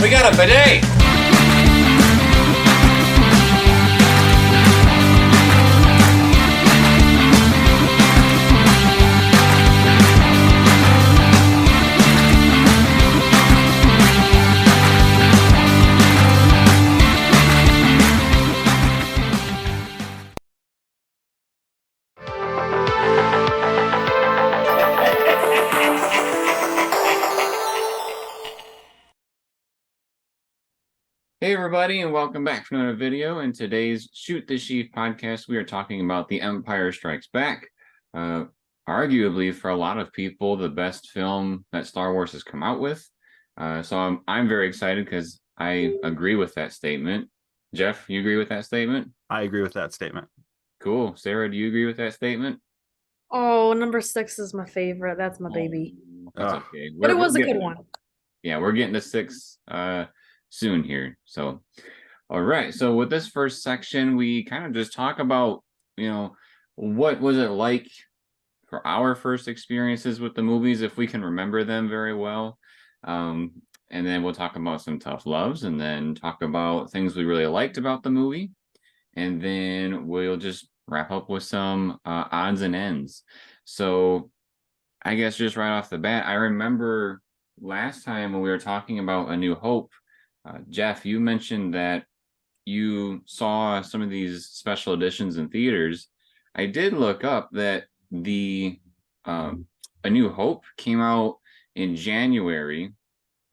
We got a bidet! Hey everybody, and welcome back to another video. In today's Shoot the Sheev podcast, we are talking about The Empire Strikes Back. Arguably, for a lot of people, the best film that Star Wars has come out with. So I'm very excited because I agree with that statement. Jeff, you agree with that statement? I agree with that statement. Cool. Sarah, do you agree with that statement? Oh, number 6 is my favorite. That's my baby. That's okay. But it was a good one. Yeah, we're getting to 6 soon here. So, all right. So with this first section, we kind of just talk about, what was it like for our first experiences with the movies, if we can remember them very well. And then we'll talk about some tough loves, and then talk about things we really liked about the movie. And then we'll just wrap up with some odds and ends. So I guess just right off the bat, I remember last time when we were talking about A New Hope, Jeff, you mentioned that you saw some of these special editions in theaters. I did look up that the A New Hope came out in January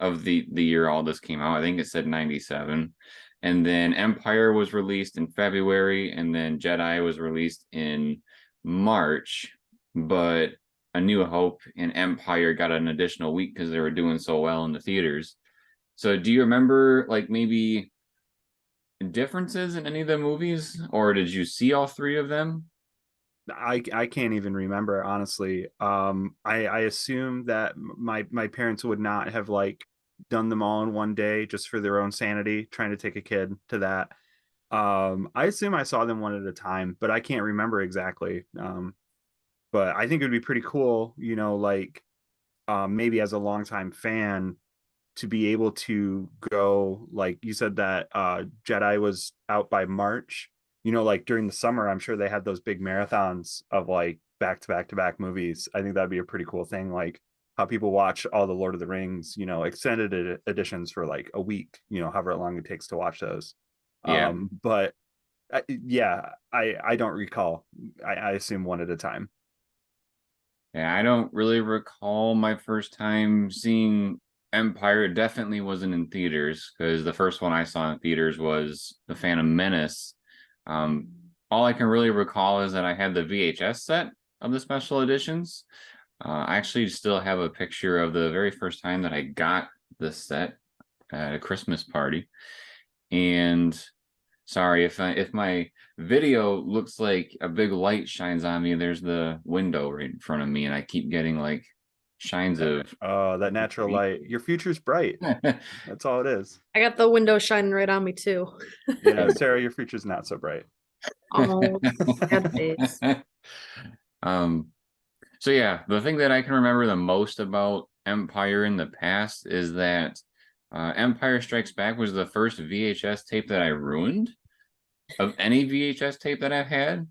of the year all this came out. I think it said 97. And then Empire was released in February, and then Jedi was released in March. But A New Hope and Empire got an additional week because they were doing so well in the theaters. So do you remember like maybe differences in any of the movies, or did you see all 3 of them? I can't even remember, honestly. I assume that my parents would not have like done them all in one day just for their own sanity, trying to take a kid to that. I assume I saw them one at a time, but I can't remember exactly. But I think it would be pretty cool, maybe as a longtime fan, to be able to go, like you said that Jedi was out by March, like during the summer, I'm sure they had those big marathons of like back to back to back movies. I think that'd be a pretty cool thing, like how people watch all the Lord of the Rings, extended editions for like a week, however long it takes to watch those. Yeah. But I don't recall. I assume one at a time. Yeah, I don't really recall my first time seeing Empire. It definitely wasn't in theaters, because the first one I saw in theaters was The Phantom Menace. All I can really recall is that I had the VHS set of the special editions. I actually still have a picture of the very first time that I got the set at a Christmas party. And sorry if my video looks like a big light shines on me. There's the window right in front of me, and I keep getting like shines of that natural light. Your future's bright. That's all it is. I got the window shining right on me too. Yeah, Sarah, your future's not so bright. Oh, sad face. So yeah, the thing that I can remember the most about Empire in the past is that Empire Strikes Back was the first VHS tape that I ruined of any VHS tape that I've had.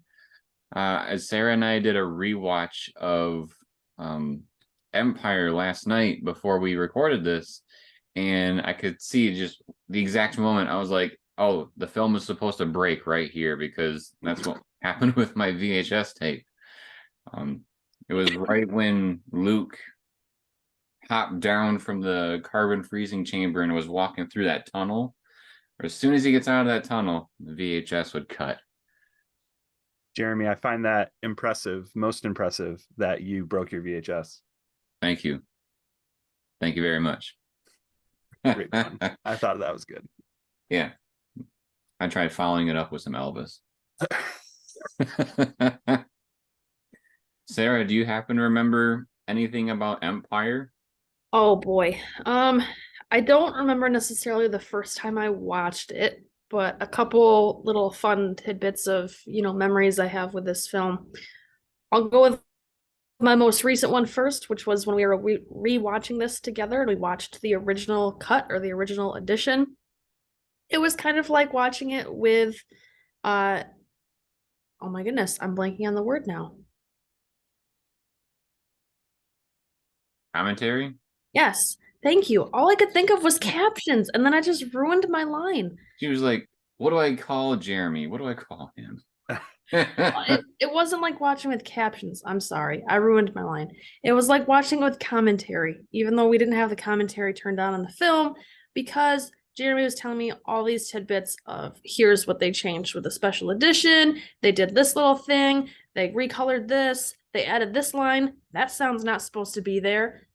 As Sarah and I did a rewatch of Empire last night before we recorded this, and I could see just the exact moment I was like, oh, the film is supposed to break right here, because that's what happened with my VHS tape. It was right when Luke hopped down from the carbon freezing chamber and was walking through that tunnel. Or as soon as he gets out of that tunnel, the VHS would cut. Jeremy, I find that impressive, most impressive, that you broke your VHS. Thank you. Thank you very much. Great fun. I thought that was good. Yeah. I tried following it up with some Elvis. Sarah, do you happen to remember anything about Empire? Oh boy. I don't remember necessarily the first time I watched it, but a couple little fun tidbits of, memories I have with this film. I'll go with my most recent one first, which was when we were re-watching this together and we watched the original cut or the original edition. It was kind of like watching it with uh oh my goodness, I'm blanking on the word now. Commentary. Yes, thank you. All I could think of was captions, and then I just ruined my line. She was like, "What do I call Jeremy? What do I call him?" It wasn't like watching with captions. I'm sorry. I ruined my line. It was like watching with commentary, even though we didn't have the commentary turned on in the film, because Jeremy was telling me all these tidbits of here's what they changed with the special edition. They did this little thing. They recolored this. They added this line. That sound's not supposed to be there.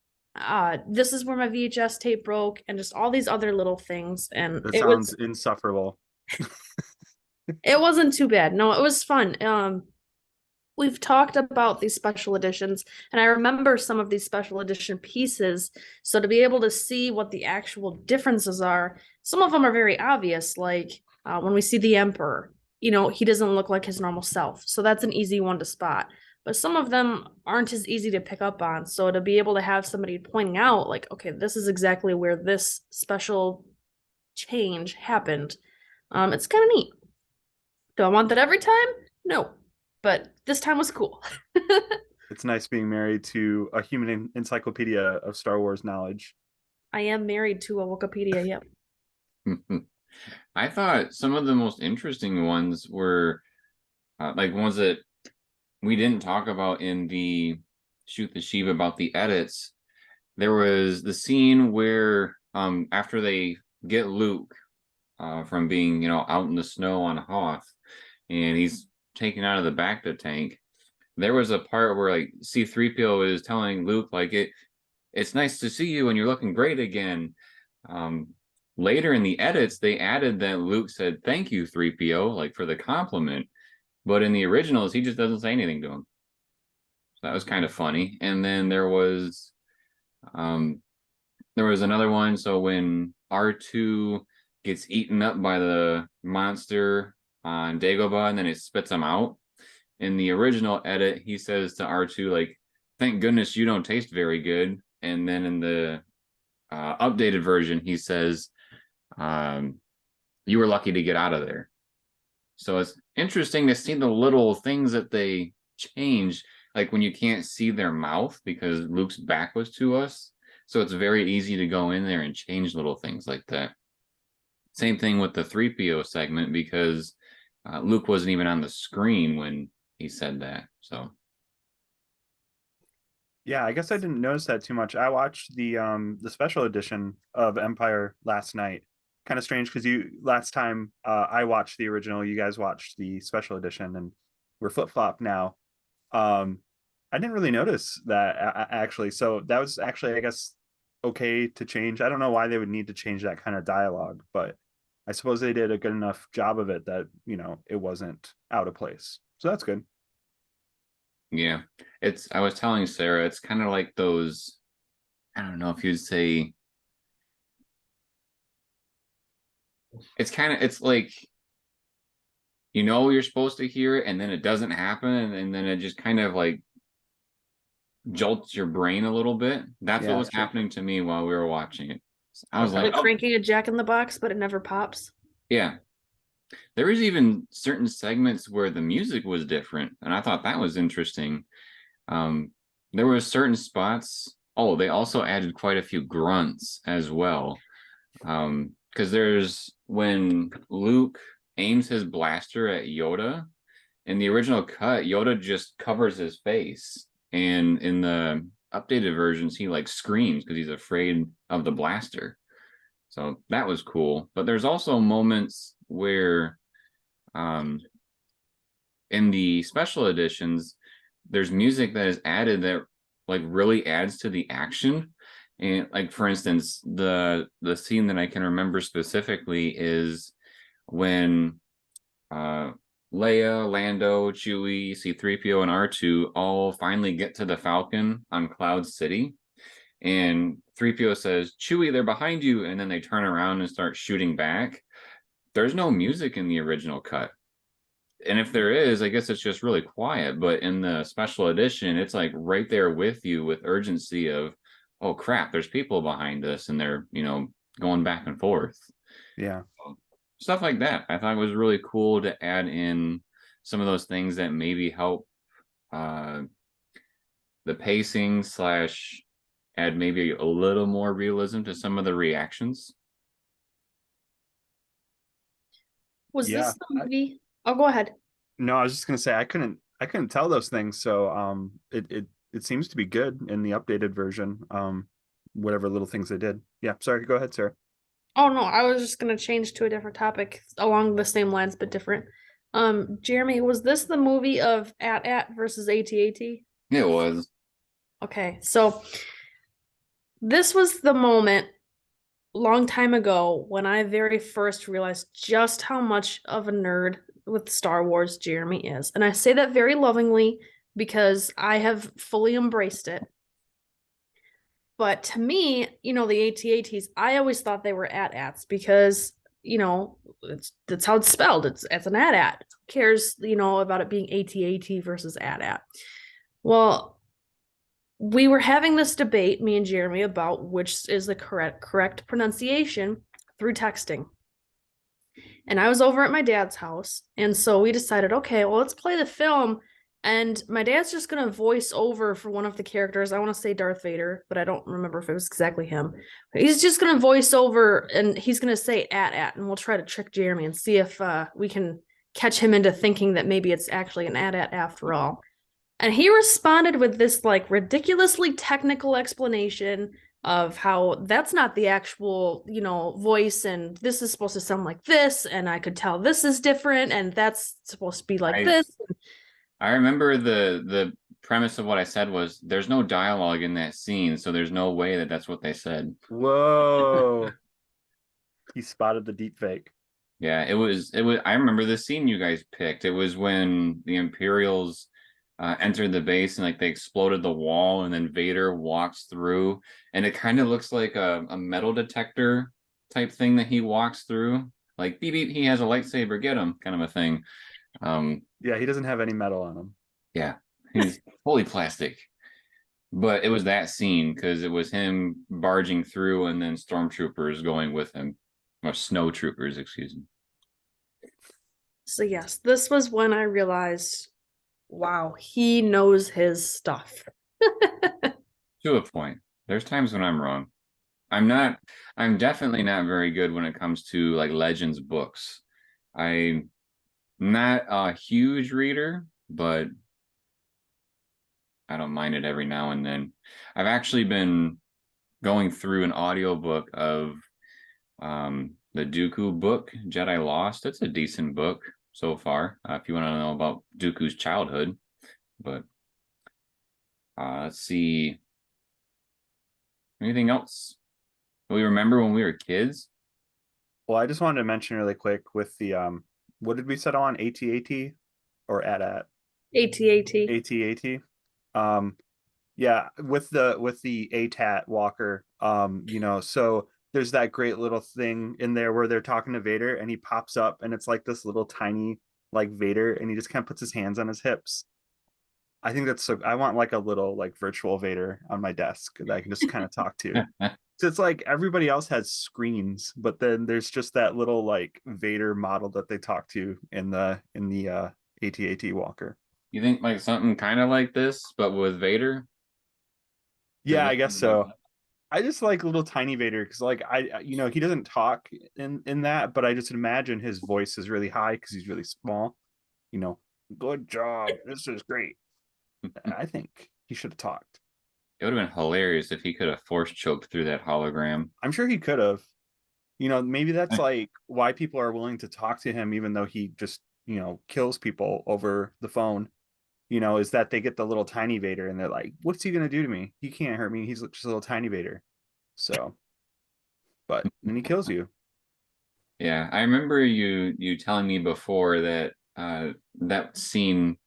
This is where my VHS tape broke, and just all these other little things. And That sounds insufferable. it wasn't too bad. No, it was fun. We've talked about these special editions, and I remember some of these special edition pieces. So to be able to see what the actual differences are, some of them are very obvious. Like when we see the Emperor, he doesn't look like his normal self. So that's an easy one to spot. But some of them aren't as easy to pick up on. So to be able to have somebody pointing out, like, okay, this is exactly where this special change happened, it's kind of neat. Do I want that every time? No. But this time was cool. It's nice being married to a human encyclopedia of Star Wars knowledge. I am married to a Wikipedia, yep. I thought some of the most interesting ones were like ones that we didn't talk about in the Shoot the Sheev about the edits. There was the scene where after they get Luke from being out in the snow on Hoth, and he's taken out of the Bacta tank. There was a part where like C-3PO is telling Luke like it's nice to see you and you're looking great again. Later in the edits, they added that Luke said thank you 3PO like for the compliment, but in the originals he just doesn't say anything to him. So that was kind of funny. And then there was another one. So when R2 gets eaten up by the monster on Dagobah and then it spits him out. In the original edit, he says to R2, like, thank goodness you don't taste very good. And then in the updated version, he says, you were lucky to get out of there. So it's interesting to see the little things that they change, like when you can't see their mouth because Luke's back was to us. So it's very easy to go in there and change little things like that. Same thing with the 3PO segment because Luke wasn't even on the screen when he said that. So yeah, I guess I didn't notice that too much. I watched the special edition of Empire last night. Kind of strange because last time I watched the original, you guys watched the special edition, and we're flip-flop now. I didn't really notice that actually. So that was actually, I guess, okay to change. I don't know why they would need to change that kind of dialogue, but I suppose they did a good enough job of it that, it wasn't out of place. So that's good. yeah, I was telling Sarah, it's kind of like those, I don't know if you'd say, it's like, you're supposed to hear it and then it doesn't happen. And then it just kind of like jolts your brain a little bit. That's what was happening to me while we were watching it. I was like cranking a Jack in the Box, but it never pops. Yeah. There was even certain segments where the music was different, and I thought that was interesting. There were certain spots. Oh, they also added quite a few grunts as well. Because there's when Luke aims his blaster at Yoda. In the original cut, Yoda just covers his face, and in the updated versions, he like screams because he's afraid of the blaster. So that was cool. But there's also moments where in the special editions, there's music that is added that like really adds to the action. And like for instance, the scene that I can remember specifically is when Leia, Lando, Chewie, C-3PO, and R2 all finally get to the Falcon on Cloud City. And 3PO says, Chewie, they're behind you. And then they turn around and start shooting back. There's no music in the original cut. and if there is, I guess it's just really quiet. But in the special edition, it's like right there with you with urgency of, oh crap, there's people behind us and they're, going back and forth. Yeah. Stuff like that. I thought it was really cool to add in some of those things that maybe help the pacing slash add maybe a little more realism to some of the reactions. Was Yeah, this the movie? Oh, go ahead. No, I was just gonna say I couldn't tell those things. So it seems to be good in the updated version. Whatever little things they did. Yeah, sorry, go ahead, Sarah. Oh no, I was just gonna change to a different topic along the same lines but different. Jeremy, was this the movie of AT-AT versus AT-AT? It was. Okay, so this was the moment long time ago when I very first realized just how much of a nerd with Star Wars Jeremy is. And I say that very lovingly because I have fully embraced it. But to me, the AT-ATs, I always thought they were AT-ATs because, that's how it's spelled. It's an AT-AT. Who cares, about it being AT-AT versus AT-AT? Well, we were having this debate, me and Jeremy, about which is the correct pronunciation through texting. And I was over at my dad's house, and so we decided, okay, well, let's play the film. And my dad's just gonna voice over for one of the characters. I want to say Darth Vader, but I don't remember if it was exactly him. He's just gonna voice over, and he's gonna say AT-AT, and we'll try to trick Jeremy and see if we can catch him into thinking that maybe it's actually an AT-AT after all. And he responded with this like ridiculously technical explanation of how that's not the actual, voice, and this is supposed to sound like this, and I could tell this is different, and that's supposed to be like this. I remember the premise of what I said was there's no dialogue in that scene, so there's no way that that's what they said. Whoa. He spotted the deep fake. Yeah, it was I remember the scene you guys picked. It was when the Imperials entered the base and like they exploded the wall, and then Vader walks through, and it kind of looks like a metal detector type thing that he walks through, like beep beep, he has a lightsaber, get him, kind of a thing. Yeah, he doesn't have any metal on him. Yeah, he's fully plastic. But it was that scene because it was him barging through and then stormtroopers going with him, or snow troopers, excuse me. So yes, this was when I realized, wow, he knows his stuff. To a point. There's times when I'm wrong. I'm definitely not very good when it comes to like Legends books. I'm not a huge reader, but I don't mind it every now and then. I've actually been going through an audiobook of the Dooku book, Jedi Lost. It's a decent book so far, if you want to know about Dooku's childhood. But let's see. Anything else we remember when we were kids? Well, I just wanted to mention really quick with the what did we settle on? AT-AT or AT-AT? AT-AT. AT-AT. Yeah, with the AT-AT walker, so there's that great little thing in there where they're talking to Vader and he pops up and it's like this little tiny like Vader and he just kind of puts his hands on his hips. I think that's so. I want like a little like virtual Vader on my desk that I can just kind of talk to. So it's like everybody else has screens, but then there's just that little like Vader model that they talk to in the AT-AT walker. You think like something kind of like this, but with Vader? Yeah, I guess so. I just like little tiny Vader because like he doesn't talk in that, but I just imagine his voice is really high because he's really small. Good job. This is great. I think he should have talked. It would have been hilarious if he could have force choked through that hologram. I'm sure he could have. Maybe that's like why people are willing to talk to him, even though he just, kills people over the phone. Is that they get the little tiny Vader and they're like, what's he going to do to me? He can't hurt me. He's just a little tiny Vader. So, but then he kills you. Yeah, I remember you telling me before that that scene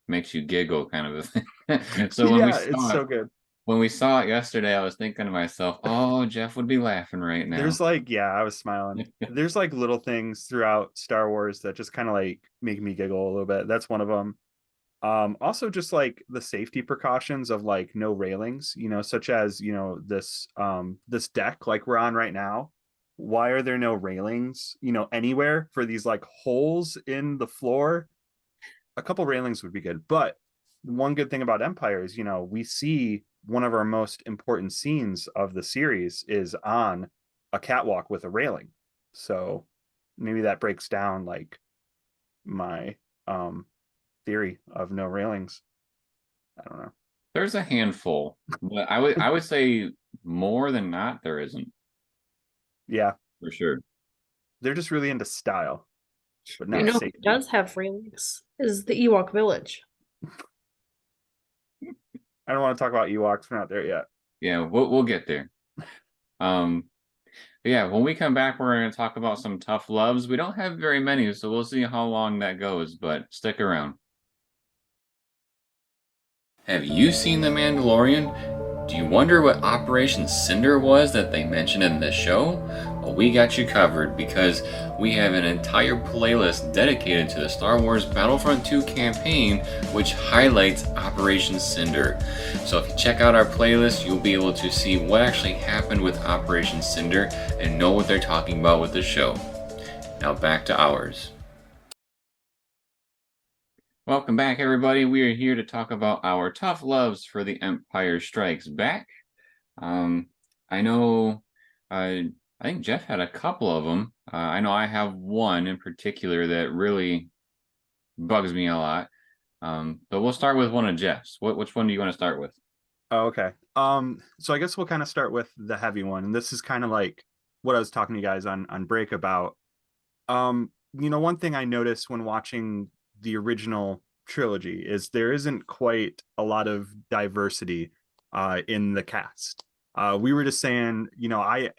makes you giggle, kind of a thing. So when yeah, it's so good. when we saw it yesterday, I was thinking to myself, "Oh, Jeff would be laughing right now." There's like, yeah, I was smiling. There's like little things throughout Star Wars that just kind of like make me giggle a little bit. That's one of them. Also just like the safety precautions of like no railings, such as, this deck like we're on right now. Why are there no railings, anywhere for these like holes in the floor? A couple railings would be good. But one good thing about Empire is, we see one of our most important scenes of the series is on a catwalk with a railing. So maybe that breaks down like my theory of no railings. I don't know. There's a handful, but I would say more than not there isn't Yeah, for sure. they're just really into style, but You not know who safety. does have railings is the Ewok village. I don't want to talk about Ewoks. We're not there yet. Yeah, we'll get there. Um, yeah, when we come back, we're going to talk about some tough loves. We don't have very many, so we'll see how long that goes, but stick around. Have you seen The Mandalorian? Do you wonder what Operation Cinder was that they mentioned in this show? Well, we got you covered because we have an entire playlist dedicated to the Star Wars Battlefront 2 campaign, which highlights Operation Cinder. So if you check out our playlist, you'll be able to see what actually happened with Operation Cinder and know what they're talking about with the show. Now back to ours. Welcome back, everybody. We are here to talk about our tough loves for The Empire Strikes Back. I know, I think Jeff had a couple of them. I know I have one in particular that really bugs me a lot. But we'll start with one of Jeff's. Which one do you want to start with? Oh, okay. So I guess we'll kind of start with the heavy one. And this is kind of like what I was talking to you guys on break about. One thing I noticed when watching the original trilogy is there isn't quite a lot of diversity in the cast. We were just saying, I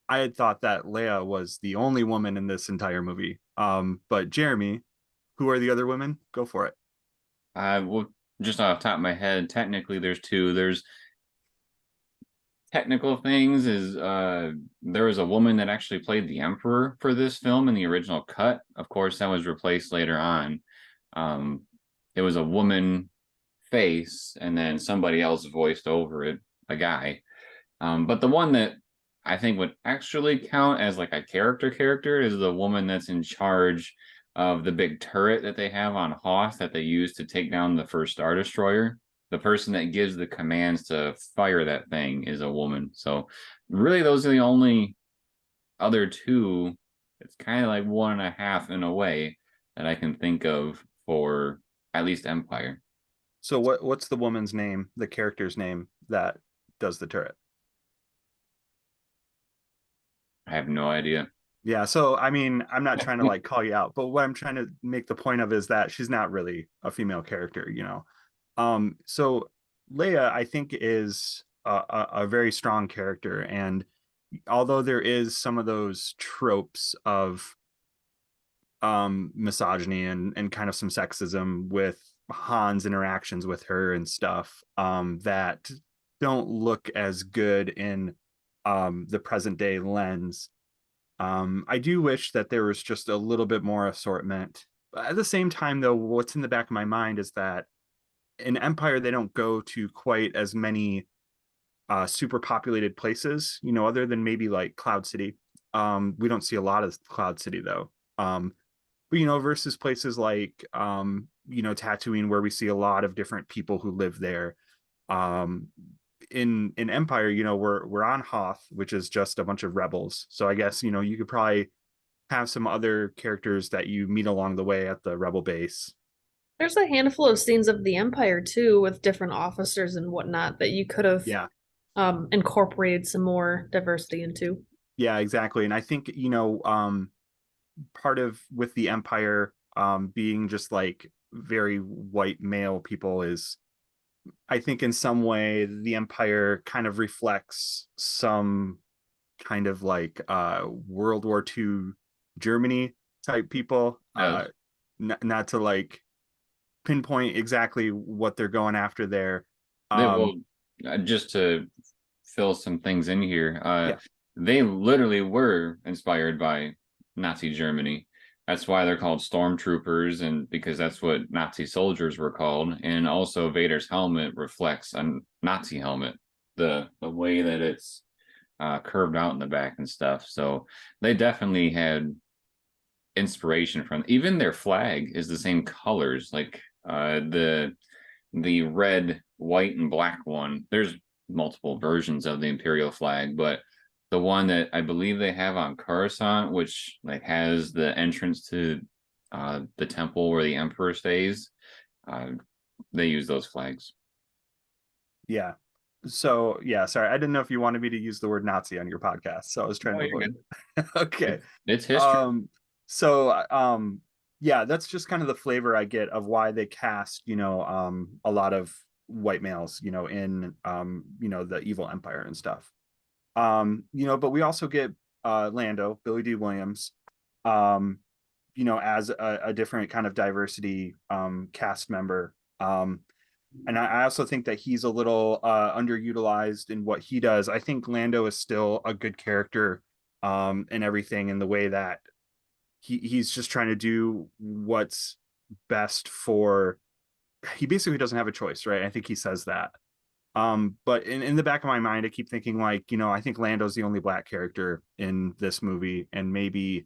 had thought that Leia was the only woman in this entire movie. But Jeremy, who are the other women? Go for it. Well, just off the top of my head, technically there's two. There's technical things is there was a woman that actually played the Emperor for this film in the original cut. Of course, that was replaced later on. It was a woman face, and then somebody else voiced over it, a guy. But the one that I think would actually count as like a character is the woman that's in charge of the big turret that they have on Hoth that they use to take down the first Star Destroyer. The person that gives the commands to fire that thing is a woman. So really those are the only other two. It's kind of like one and a half in a way that I can think of for at least Empire. So what's the woman's name, the character's name that does the turret? I have no idea. Yeah, so I mean, I'm not trying to like call you out, but what I'm trying to make the point of is that she's not really a female character. So Leia, I think, is a very strong character, and although there is some of those tropes of misogyny and kind of some sexism with Han's interactions with her and stuff, that don't look as good in the present day lens. I do wish that there was just a little bit more assortment. But at the same time, though, what's in the back of my mind is that in Empire, they don't go to quite as many super populated places, other than maybe like Cloud City. We don't see a lot of Cloud City, though. But, versus places like, Tatooine, where we see a lot of different people who live there. In Empire, we're on Hoth, which is just a bunch of rebels. So I guess, you could probably have some other characters that you meet along the way at the rebel base. There's a handful of scenes of the Empire too, with different officers and whatnot that you could have Yeah. Incorporated some more diversity into. Yeah, exactly. And I think, part of with the Empire being just like very white male people is, I think in some way the Empire kind of reflects some kind of like World War II Germany type people. Yes. Not to like pinpoint exactly what they're going after there. Well, just to fill some things in here, Yeah. they literally were inspired by Nazi Germany. That's why they're called stormtroopers, and because that's what Nazi soldiers were called. And also, Vader's helmet reflects a Nazi helmet, the way that it's curved out in the back and stuff. So they definitely had inspiration from. Even their flag is the same colors, like the red, white, and black one. There's multiple versions of the imperial flag, but the one that I believe they have on Coruscant, which like has the entrance to the temple where the emperor stays, uh, they use those flags. Yeah. So yeah, sorry, I didn't know if you wanted me to use the word Nazi on your podcast, so I was trying Oh, to you're avoid good. it. Okay. It's history. So yeah, that's just kind of the flavor I get of why they cast, a lot of white males, in the evil empire and stuff. But we also get Lando, Billy D. Williams, um, as a different kind of diversity cast member. And I also think that he's a little underutilized in what he does. I think Lando is still a good character and everything in the way that he's just trying to do what's best for. He basically doesn't have a choice, right? I think he says that. But in the back of my mind, I keep thinking like, I think Lando's the only black character in this movie, and maybe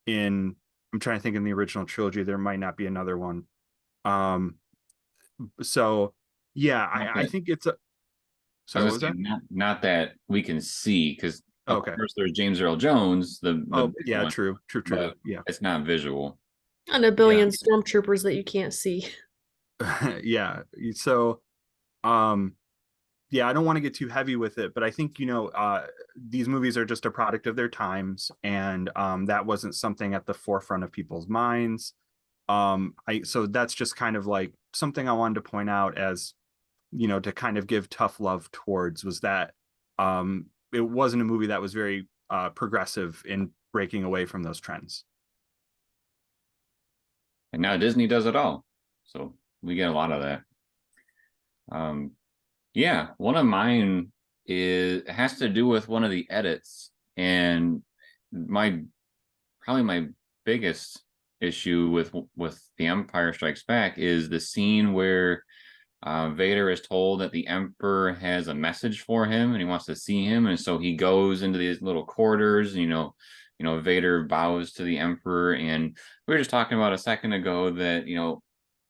I'm trying to think in the original trilogy, there might not be another one. Um, so yeah, I think it's a. I Sorry, what was was gonna that? say not that we can see, because of Okay. course there's James Earl Jones, the Oh big yeah, one, true. but Yeah, it's not visual. And a yeah, billion stormtroopers that you can't see. yeah. So um, yeah, I don't want to get too heavy with it, but I think these movies are just a product of their times, and that wasn't something at the forefront of people's minds. So that's just kind of like something I wanted to point out as to kind of give tough love towards, was that it wasn't a movie that was very progressive in breaking away from those trends. And now Disney does it all. So we get a lot of that. Um, yeah, one of mine has to do with one of the edits, and my probably my biggest issue with The Empire Strikes Back is the scene where Vader is told that the Emperor has a message for him and he wants to see him, and so he goes into these little quarters. Vader bows to the Emperor, and we were just talking about a second ago that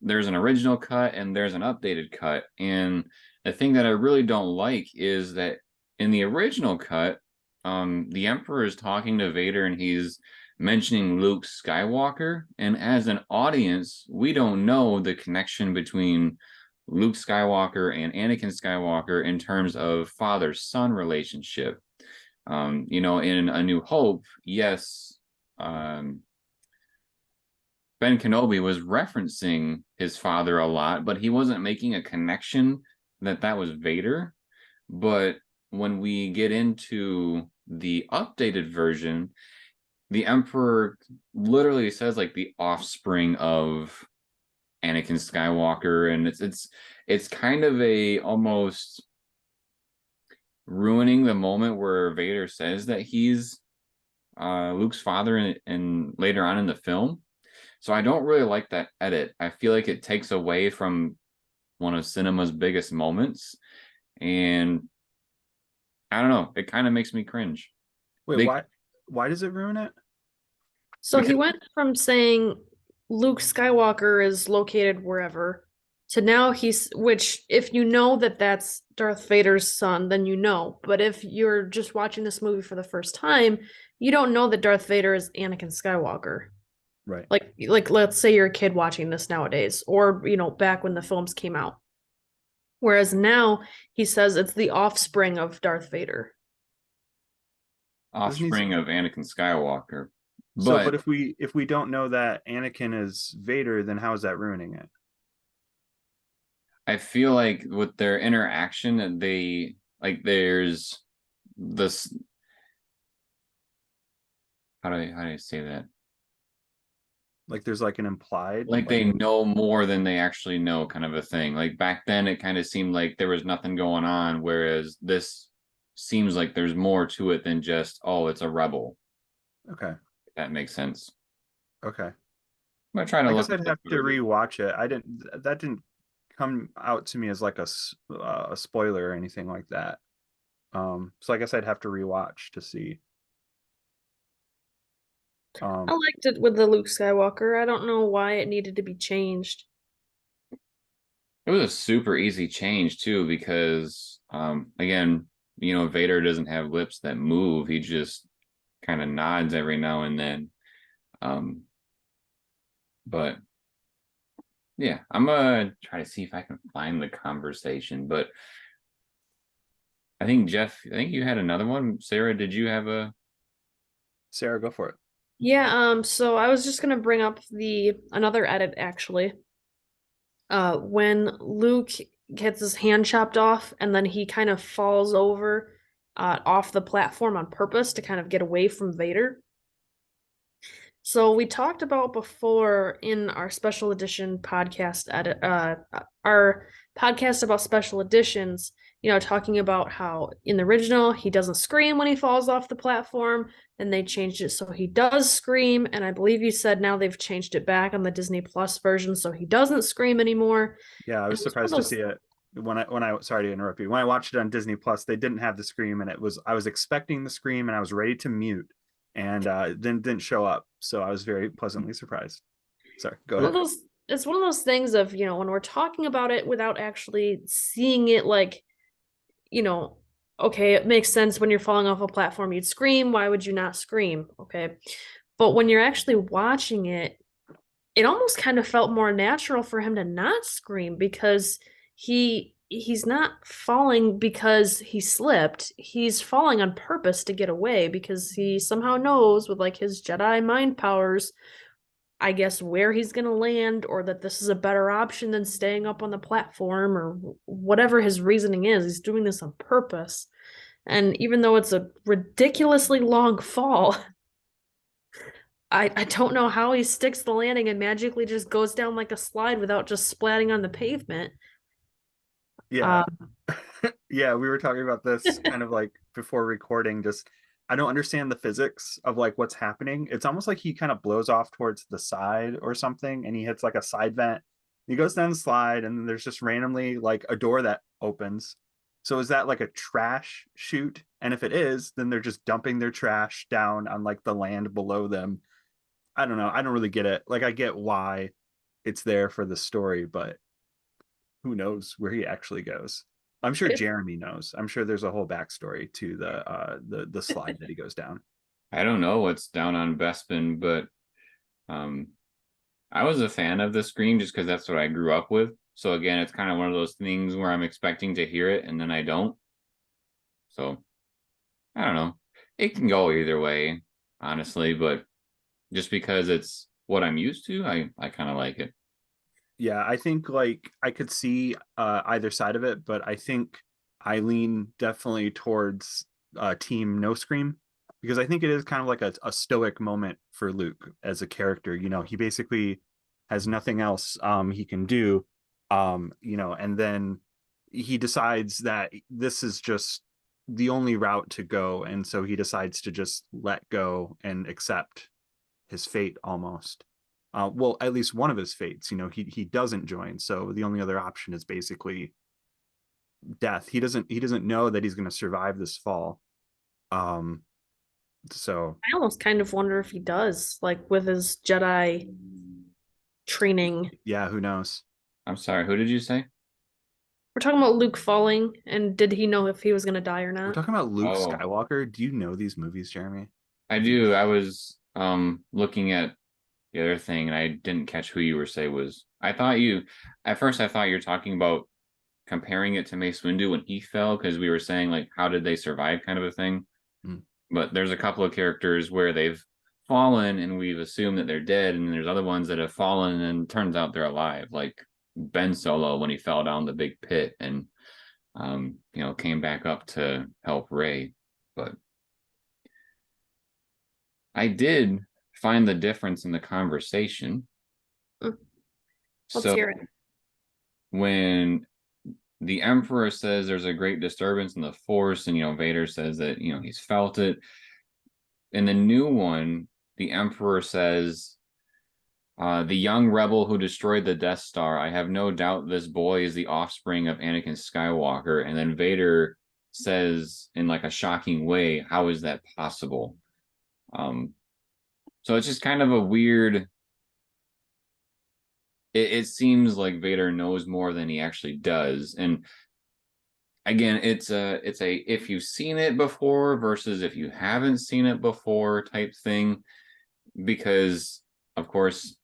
there's an original cut and there's an updated cut, and the thing that I really don't like is that in the original cut, the Emperor is talking to Vader and he's mentioning Luke Skywalker, and as an audience, we don't know the connection between Luke Skywalker and Anakin Skywalker in terms of father-son relationship. In A New Hope, yes, Ben Kenobi was referencing his father a lot, but he wasn't making a connection that was Vader. But when we get into the updated version, the Emperor literally says like the offspring of Anakin Skywalker, and it's kind of a almost ruining the moment where Vader says that he's Luke's father and later on in the film. So I don't really like that edit. I feel like it takes away from one of cinema's biggest moments, and I don't know, it kind of makes me cringe. Wait, They why does it ruin it? So he because went from saying Luke Skywalker is located wherever to now which if you know that that's Darth Vader's son, then you know. But if you're just watching this movie for the first time, you don't know that Darth Vader is Anakin Skywalker. Right. Like let's say you're a kid watching this nowadays, or back when the films came out. Whereas now he says it's the offspring of Darth Vader. Doesn't he? offspring of Anakin Skywalker, So, but but if we don't know that Anakin is Vader, then how is that ruining it? I feel like with their interaction, that there's this, how do I say that? Like there's like an implied, like they know more than they actually know, kind of a thing. Like back then, it kind of seemed like there was nothing going on, whereas this seems like there's more to it than just, oh, it's a rebel. okay, If that makes sense. okay. I'm gonna try to I look guess up I'd the have to movie. rewatch it. That didn't come out to me as like a spoiler or anything like that. So I guess I'd have to rewatch to see. I Um, liked it with the Luke Skywalker. I don't know why it needed to be changed. It was a super easy change too, because again, Vader doesn't have lips that move. He just kind of nods every now and then. Um, but yeah, I'm gonna try to see if I can find the conversation. But I think Jeff, I think you had another one. Sarah, did you have a? Sarah, go for it. Yeah, so I was just gonna bring up the another edit actually. When Luke gets his hand chopped off and then he kind of falls over off the platform on purpose to kind of get away from Vader. So we talked about before in our special edition podcast edit our podcast about special editions, talking about how in the original he doesn't scream when he falls off the platform, then they changed it so he does scream, and I believe you said now they've changed it back on the Disney Plus version so he doesn't scream anymore. Yeah, I And was surprised to see it when I sorry to interrupt you. When I watched it on Disney Plus, they didn't have the scream, and I was expecting the scream, and I was ready to mute, and it didn't show up. So I was very pleasantly surprised. Sorry, go one of ahead. those it's one of those things of, when we're talking about it without actually seeing it, like, you know, okay, it makes sense when you're falling off a platform, you'd scream. Why would you not scream? Okay. But when you're actually watching it, it almost kind of felt more natural for him to not scream because he's not falling because he slipped. He's falling on purpose to get away because he somehow knows with like his Jedi mind powers, I guess, where he's going to land, or that this is a better option than staying up on the platform, or whatever his reasoning is. He's doing this on purpose. And even though it's a ridiculously long fall, I don't know how he sticks the landing and magically just goes down like a slide without just splatting on the pavement. Yeah, yeah, we were talking about this kind of like before recording. Just I don't understand the physics of like what's happening. It's almost like he kind of blows off towards the side or something, and he hits like a side vent. He goes down the slide, and then there's just randomly like a door that opens. So is that like a trash chute? And if it is, then they're just dumping their trash down on like the land below them. I don't know. I don't really get it. Like I get why it's there for the story, but who knows where he actually goes. I'm sure It, Jeremy knows. I'm sure there's a whole backstory to the slide that he goes down. I don't know what's down on Bespin, but um, I was a fan of the scream just because that's what I grew up with. So again, it's kind of one of those things where I'm expecting to hear it and then I don't. So I don't know. It can go either way, honestly, but just because it's what I'm used to, I kind of like it. Yeah, I think like I could see either side of it, but I think I lean definitely towards team no scream because I think it is kind of like a stoic moment for Luke as a character. He basically has nothing else he can do. And then he decides that this is just the only route to go, and so he decides to just let go and accept his fate almost. Well, at least one of his fates. He doesn't join, so the only other option is basically death. He doesn't know that he's going to survive this fall. Um, so I almost kind of wonder if he does, like with his Jedi training. yeah, who knows? I'm sorry, who did you say? We're talking about Luke falling, and did he know if he was going to die or We're not? talking about Luke Oh, Skywalker. Do you know these movies, Jeremy? I do. I was looking at the other thing and I didn't catch who you were say was. I thought you at first I thought you were talking about comparing it to Mace Windu when he fell because we were saying like how did they survive kind of a thing. Mm. But there's a couple of characters where they've fallen and we've assumed that they're dead, and there's other ones that have fallen and turns out they're alive, like Ben Solo when he fell down the big pit and came back up to help Rey. But I did find the difference in the conversation. Let's So hear it. when the Emperor says there's a great disturbance in the Force, and Vader says that he's felt it. In the new one, the Emperor says, the young rebel who destroyed the Death Star, I have no doubt this boy is the offspring of Anakin Skywalker. And then Vader says in like a shocking way, how is that possible? So it's just kind of a weird, it seems like Vader knows more than he actually does. And again, it's a if you've seen it before versus if you haven't seen it before type thing, because of course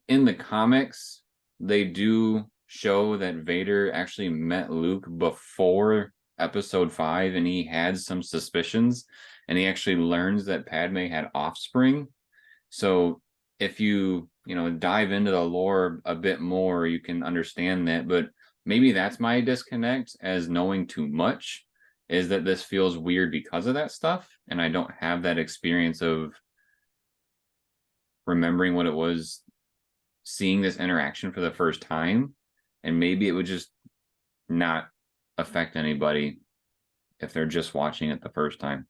in the comics they do show that Vader actually met Luke before episode 5, and he had some suspicions, and he actually learns that Padme had offspring. So if you dive into the lore a bit more, you can understand that. But maybe that's my disconnect as knowing too much, is that this feels weird because of that stuff, and I don't have that experience of remembering what it was seeing this interaction for the first time. And maybe it would just not affect anybody if they're just watching it the first time.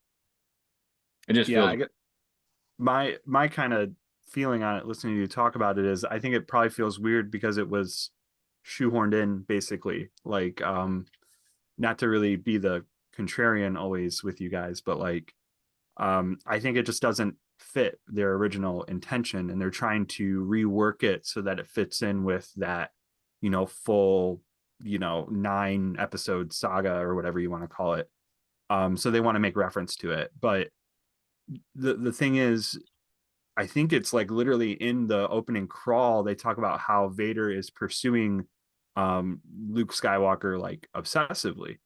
It just feels I get my kind of feeling on it listening to you talk about it is I think it probably feels weird because it was shoehorned in, basically. Like not to really be the contrarian always with you guys, but like I think it just doesn't fit their original intention, and they're trying to rework it so that it fits in with that full 9-episode saga or whatever you want to call it. So they want to make reference to it, but the thing is, I think it's like literally in the opening crawl, they talk about how Vader is pursuing Luke Skywalker like obsessively.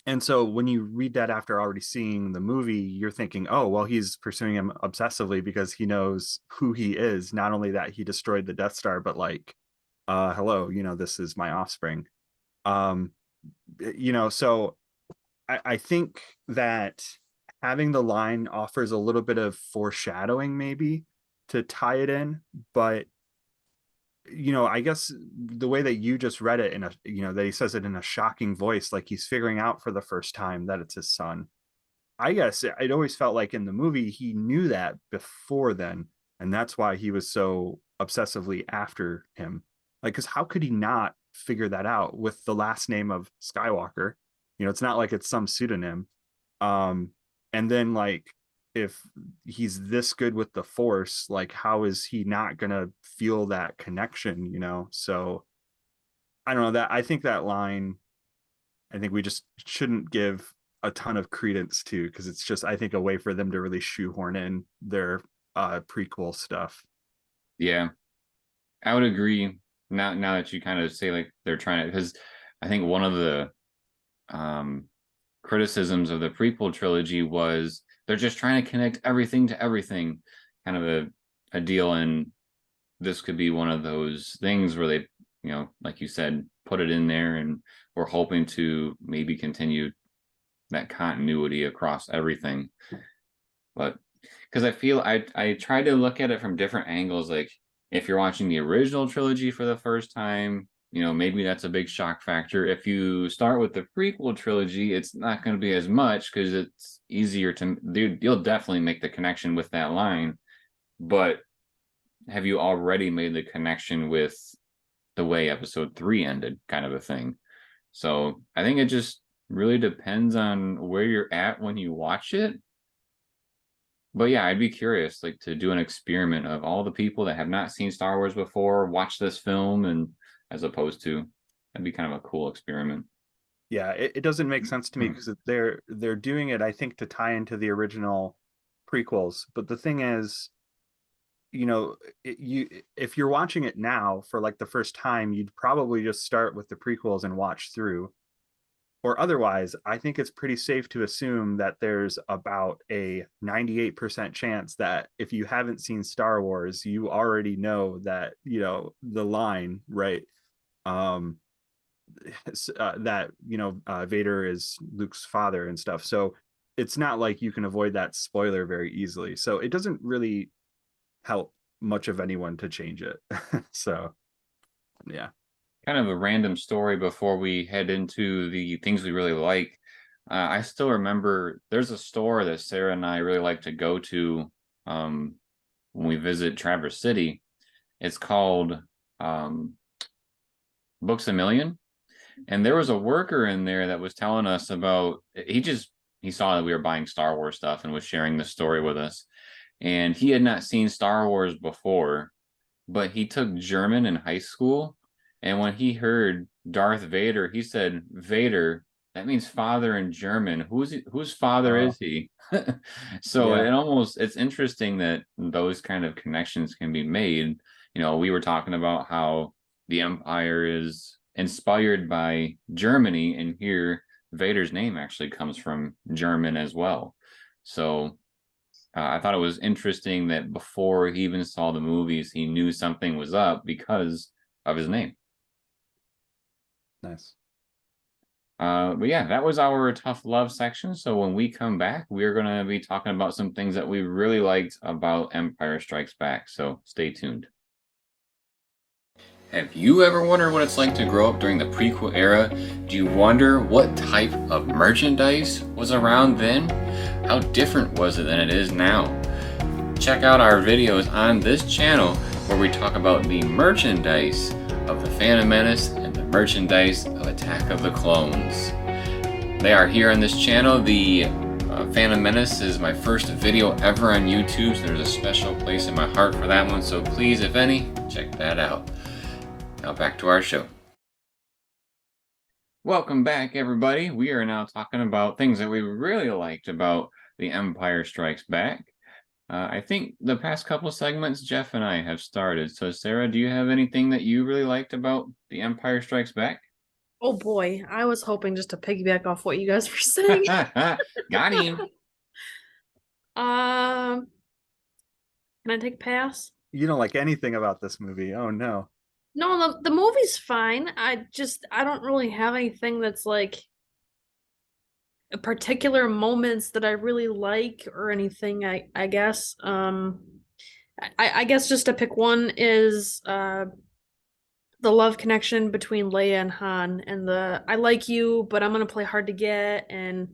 And so when you read that after already seeing the movie, you're thinking, oh, well, he's pursuing him obsessively because he knows who he is. Not only that he destroyed the Death Star, but like, hello, this is my offspring. So I think that having the line offers a little bit of foreshadowing maybe to tie it in, but I guess the way that you just read it in a that he says it in a shocking voice, like he's figuring out for the first time that it's his son. I guess it always felt like in the movie he knew that before then, and that's why he was so obsessively after him. Like, because how could he not figure that out with the last name of Skywalker? It's not like it's some pseudonym. And then like if he's this good with the Force, like how is he not gonna feel that connection? So I don't know, that I think that line, I think we just shouldn't give a ton of credence to, because it's just, I think, a way for them to really shoehorn in their prequel stuff. Yeah, I would agree. Now that you kind of say like they're trying to, because I think one of the criticisms of the prequel trilogy was they're just trying to connect everything to everything, kind of a deal. And this could be one of those things where they, like you said, put it in there, and we're hoping to maybe continue that continuity across everything. But because I feel I try to look at it from different angles, like if you're watching the original trilogy for the first time, maybe that's a big shock factor. If you start with the prequel trilogy, it's not going to be as much because it's easier to, you'll definitely make the connection with that line. But have you already made the connection with the way episode 3 ended, kind of a thing? So I think it just really depends on where you're at when you watch it. But yeah, I'd be curious, like, to do an experiment of all the people that have not seen Star Wars before watch this film, and as opposed to, that'd be kind of a cool experiment. Yeah, it doesn't make sense to me because they're doing it, I think, to tie into the original prequels. But the thing is, if you're watching it now for like the first time, you'd probably just start with the prequels and watch through. Or otherwise, I think it's pretty safe to assume that there's about a 98% chance that if you haven't seen Star Wars, you already know that, the line, right? That Vader is Luke's father and stuff. So it's not like you can avoid that spoiler very easily. So it doesn't really help much of anyone to change it. So yeah. Kind of a random story before we head into the things we really like. I still remember there's a store that Sarah and I really like to go to when we visit Traverse City. It's called Books a Million. And there was a worker in there that was telling us about, he saw that we were buying Star Wars stuff and was sharing the story with us. And he had not seen Star Wars before, but he took German in high school. And when he heard Darth Vader, he said, Vader, that means father in German. Whose father is he? So Yeah. it's interesting that those kind of connections can be made. You know, we were talking about how the Empire is inspired by Germany, and here Vader's name actually comes from German as well. So I thought it was interesting that before he even saw the movies, he knew something was up because of his name. Nice. But yeah, that was our tough love section. So when we come back, we're going to be talking about some things that we really liked about Empire Strikes Back. So stay tuned. Have you ever wondered what it's like to grow up during the prequel era? Do you wonder what type of merchandise was around then? How different was it than it is now? Check out our videos on this channel where we talk about the merchandise of The Phantom Menace and the merchandise of Attack of the Clones. They are here on this channel. The Phantom Menace is my first video ever on YouTube, so there's a special place in my heart for that one. So please, if any, check that out. Now back to our show. Welcome back, everybody. We are now talking about things that we really liked about The Empire Strikes Back. I think the past couple segments, Jeff and I have started. So, Sarah, do you have anything that you really liked about The Empire Strikes Back? Oh boy, I was hoping just to piggyback off what you guys were saying. Got him. Can I take a pass? You don't like anything about this movie. Oh no. No, the movie's fine. I don't really have anything that's like particular moments that I really like or anything, I guess. I guess just to pick one is the love connection between Leia and Han, and the I like you, but I'm gonna play hard to get, and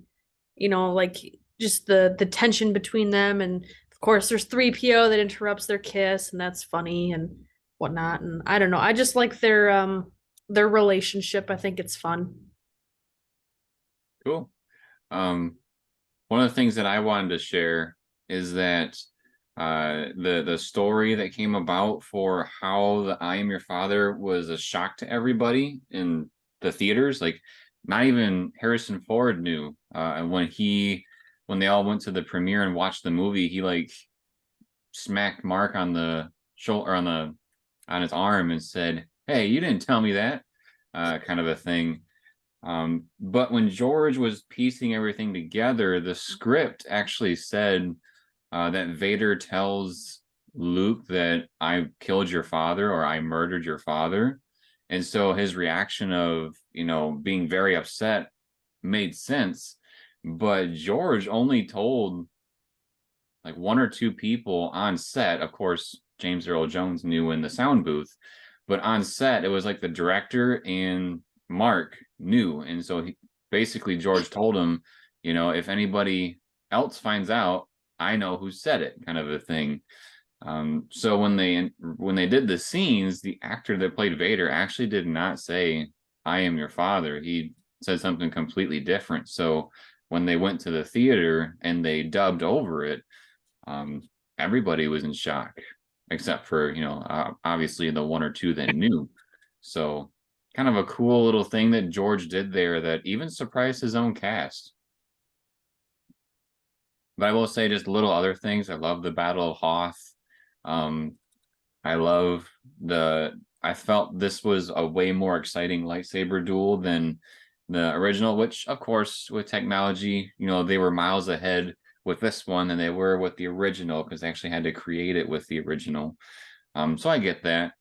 like just the tension between them. And of course there's 3PO that interrupts their kiss, and that's funny and whatnot. And I don't know, I just like their relationship. I think it's fun. Cool. One of the things that I wanted to share is that the story that came about for how the I Am Your Father was a shock to everybody in the theaters. Like, not even Harrison Ford knew. And when they all went to the premiere and watched the movie, he like smacked Mark on the shoulder, on his arm, and said, "Hey, you didn't tell me that," kind of a thing. But when George was piecing everything together, the script actually said that Vader tells Luke that I killed your father or I murdered your father. And so his reaction of, being very upset made sense. But George only told like one or two people on set. Of course, James Earl Jones knew in the sound booth, but on set, it was like the director and Mark knew. And so basically George told him, if anybody else finds out, I know who said it, kind of a thing. So when they did the scenes, the actor that played Vader actually did not say, I am your father. He said something completely different. So when they went to the theater and they dubbed over it, everybody was in shock, except for, obviously the one or two that knew. So kind of a cool little thing that George did there that even surprised his own cast. But I will say just little other things. I love the Battle of Hoth. I felt this was a way more exciting lightsaber duel than the original, which of course with technology, they were miles ahead with this one than they were with the original, because they actually had to create it with the original. So I get that.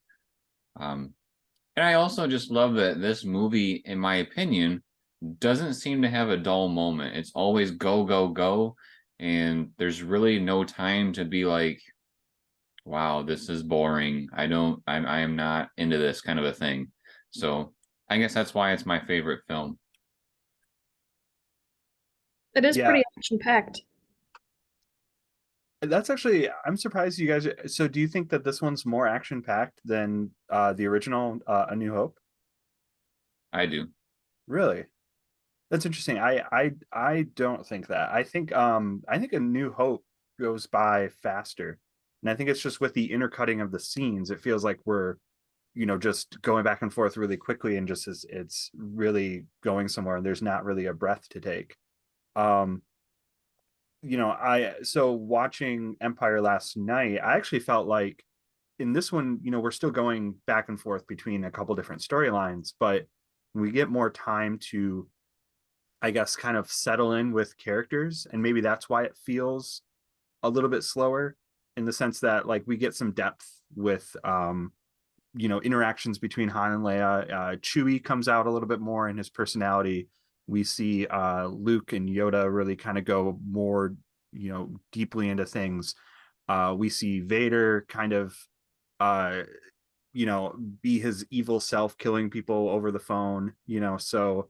And I also just love that this movie, in my opinion, doesn't seem to have a dull moment. It's always go, go, go. And there's really no time to be like, wow, this is boring. I am not into this kind of a thing. So I guess that's why it's my favorite film. It is Yeah, pretty action packed. that's actually, I'm surprised you guys. So do you think that this one's more action packed than the original A New Hope? I do. Really? That's interesting. I don't think that. I think A New Hope goes by faster. And I think it's just with the intercutting of the scenes, it feels like we're, just going back and forth really quickly, and just it's really going somewhere, and there's not really a breath to take. Um, I so watching Empire last night, I actually felt like in this one, we're still going back and forth between a couple different storylines, but we get more time to, I guess, kind of settle in with characters. And maybe that's why it feels a little bit slower, in the sense that like we get some depth with interactions between Han and Leia. Chewie comes out a little bit more in his personality. We see Luke and Yoda really kind of go more, deeply into things. We see Vader kind of, uh, be his evil self, killing people over the phone. So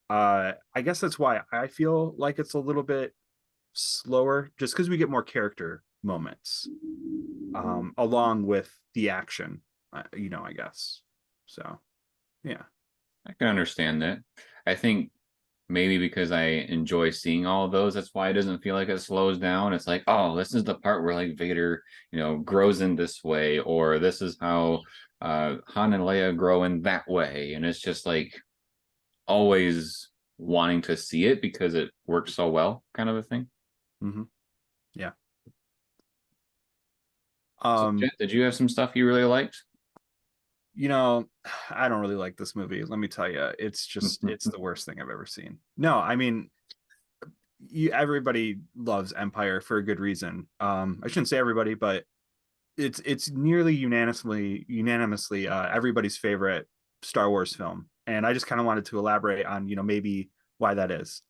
I guess that's why I feel like it's a little bit slower, just because we get more character moments along with the action, I guess. So, yeah. I can understand that. I think maybe because I enjoy seeing all of those, that's why it doesn't feel like it slows down. It's like, oh, this is the part where like Vader, grows in this way, or this is how Han and Leia grow in that way. And it's just like always wanting to see it because it works so well, kind of a thing. Mm-hmm. Yeah. So, Jet, did you have some stuff you really liked? You know, I don't really like this movie. Let me tell you, it's the worst thing I've ever seen. No, I mean, everybody loves Empire for a good reason. I shouldn't say everybody, but it's nearly unanimously everybody's favorite Star Wars film. And I just kind of wanted to elaborate on, maybe why that is.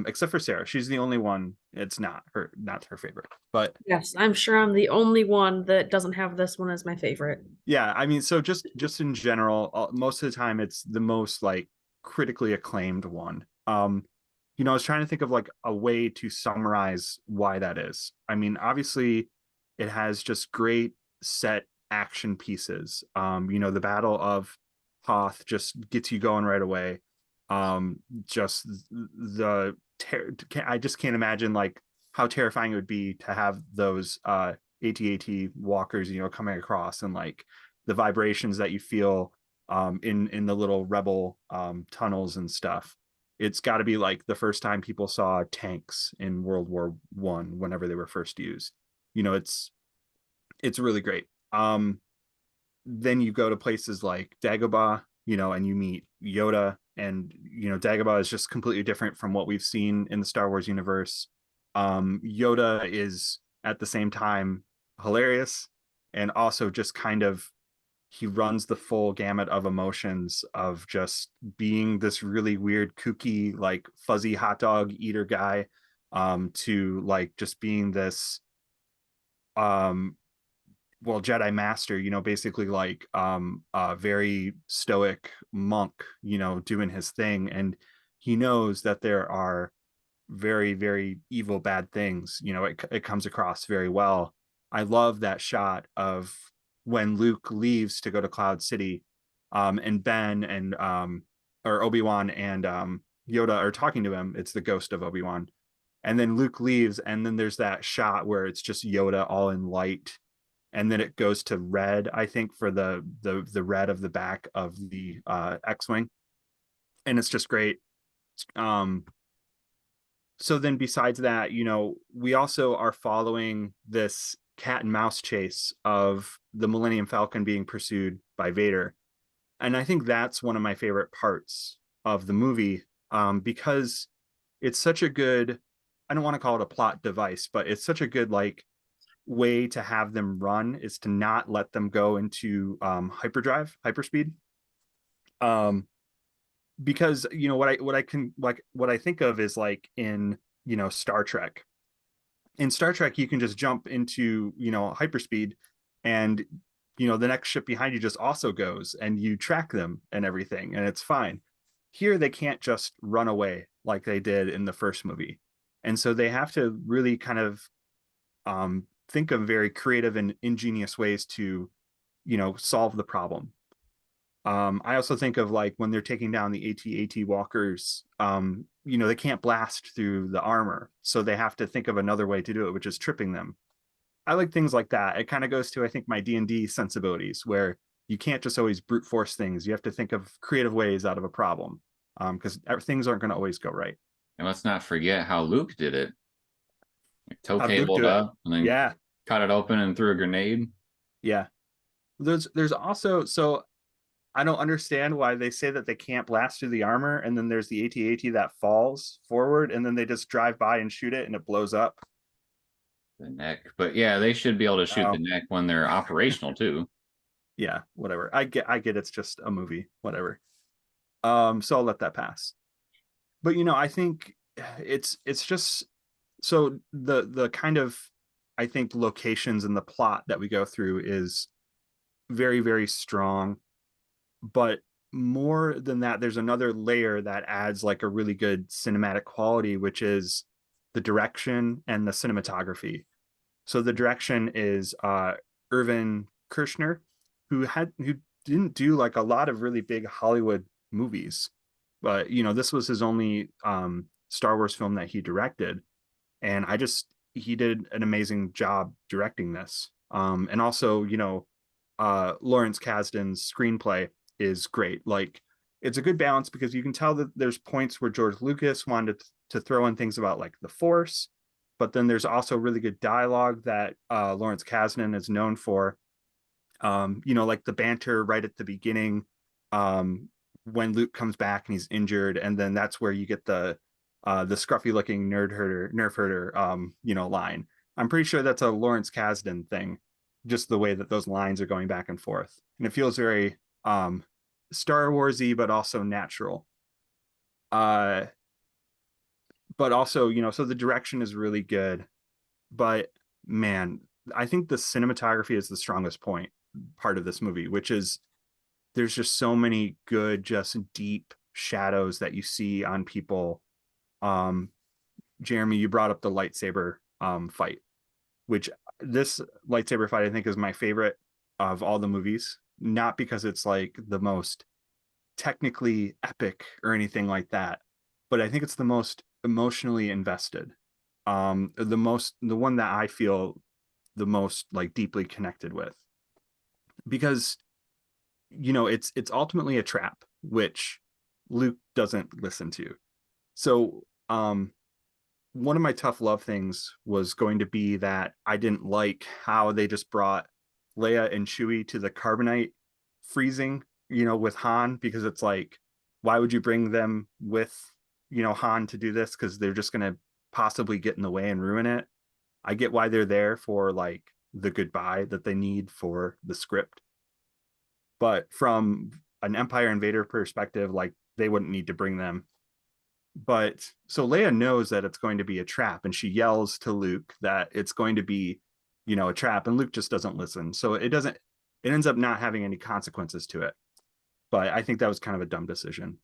Except for Sarah, she's the only one. It's not her favorite. But Yes, I'm sure I'm the only one that doesn't have this one as my favorite. yeah, I mean, so just in general, most of the time it's the most like critically acclaimed one. I was trying to think of like a way to summarize why that is. I mean, obviously it has just great set action pieces. The Battle of Hoth just gets you going right away. Just the I just can't imagine like how terrifying it would be to have those AT-AT walkers, coming across, and like the vibrations that you feel in the little rebel tunnels and stuff. It's got to be like the first time people saw tanks in World War I, whenever they were first used. It's really great. Then you go to places like Dagobah, and you meet Yoda, and Dagobah is just completely different from what we've seen in the Star Wars universe. Yoda is at the same time hilarious, and also just kind of, he runs the full gamut of emotions of just being this really weird, kooky, like fuzzy hot dog eater guy, to like just being this um Jedi master, basically like a very stoic monk, doing his thing. And he knows that there are very, very evil, bad things. It comes across very well. I love that shot of when Luke leaves to go to Cloud City, and Ben and or Obi-Wan and Yoda are talking to him. It's the ghost of Obi-Wan. And then Luke leaves, and then there's that shot where it's just Yoda all in light, and then it goes to red, I think, for the red of the back of the X-wing, and it's just great. um so then besides that, we also are following this cat and mouse chase of the Millennium Falcon being pursued by Vader, and I think that's one of my favorite parts of the movie, because it's such a good, I don't want to call it a plot device, but it's such a good like way to have them run, is to not let them go into hyperdrive, hyperspeed. because what I think of is like in, Star Trek. In Star Trek, you can just jump into, hyperspeed, and the next ship behind you just also goes, and you track them and everything, and it's fine. Here they can't just run away like they did in the first movie. And so they have to really kind of think of very creative and ingenious ways to, solve the problem. I also think of like when they're taking down the AT-AT walkers, they can't blast through the armor. So they have to think of another way to do it, which is tripping them. I like things like that. It kind of goes to, I think, my D&D sensibilities, where you can't just always brute force things. You have to think of creative ways out of a problem, because things aren't going to always go right. And let's not forget how Luke did it. Toe How'd Luke cabled do it? up and then Yeah, cut it open and threw a grenade. yeah. There's also, so I don't understand why they say that they can't blast through the armor, and then there's the AT-AT that falls forward, and then they just drive by and shoot it, and it blows up. The neck. But yeah, they should be able to shoot Oh. the neck when they're operational too. Yeah, whatever. I get it's just a movie, whatever. So I'll let that pass. But I think it's just, so the kind of, I think, locations and the plot that we go through is very, very strong. But more than that, there's another layer that adds like a really good cinematic quality, which is the direction and the cinematography. So the direction is Irvin Kershner, who didn't do like a lot of really big Hollywood movies, but this was his only Star Wars film that he directed, and he did an amazing job directing this. And also, Lawrence Kasdan's screenplay is great. Like, it's a good balance, because you can tell that there's points where George Lucas wanted to throw in things about like the Force, but then there's also really good dialogue that Lawrence Kasdan is known for. Like the banter right at the beginning, when Luke comes back and he's injured, and then that's where you get the scruffy looking nerf herder line. I'm pretty sure that's a Lawrence Kasdan thing, just the way that those lines are going back and forth, and it feels very Star Warsy, but also natural. But also, so the direction is really good. But man, I think the cinematography is the strongest part of this movie, which is there's just so many good, just deep shadows that you see on people. Jeremy, you brought up the lightsaber fight, which this lightsaber fight I think is my favorite of all the movies, not because it's like the most technically epic or anything like that, but I think it's the most emotionally invested. The one that I feel the most like deeply connected with, because it's ultimately a trap, which Luke doesn't listen to. So one of my tough love things was going to be that I didn't like how they just brought Leia and Chewie to the carbonite freezing, with Han, because it's like, why would you bring them with, Han to do this? Because they're just going to possibly get in the way and ruin it. I get why they're there for like the goodbye that they need for the script. But from an Empire Invader perspective, like, they wouldn't need to bring them. But so Leia knows that it's going to be a trap, and she yells to Luke that it's going to be, a trap, and Luke just doesn't listen. So it ends up not having any consequences to it. But I think that was kind of a dumb decision.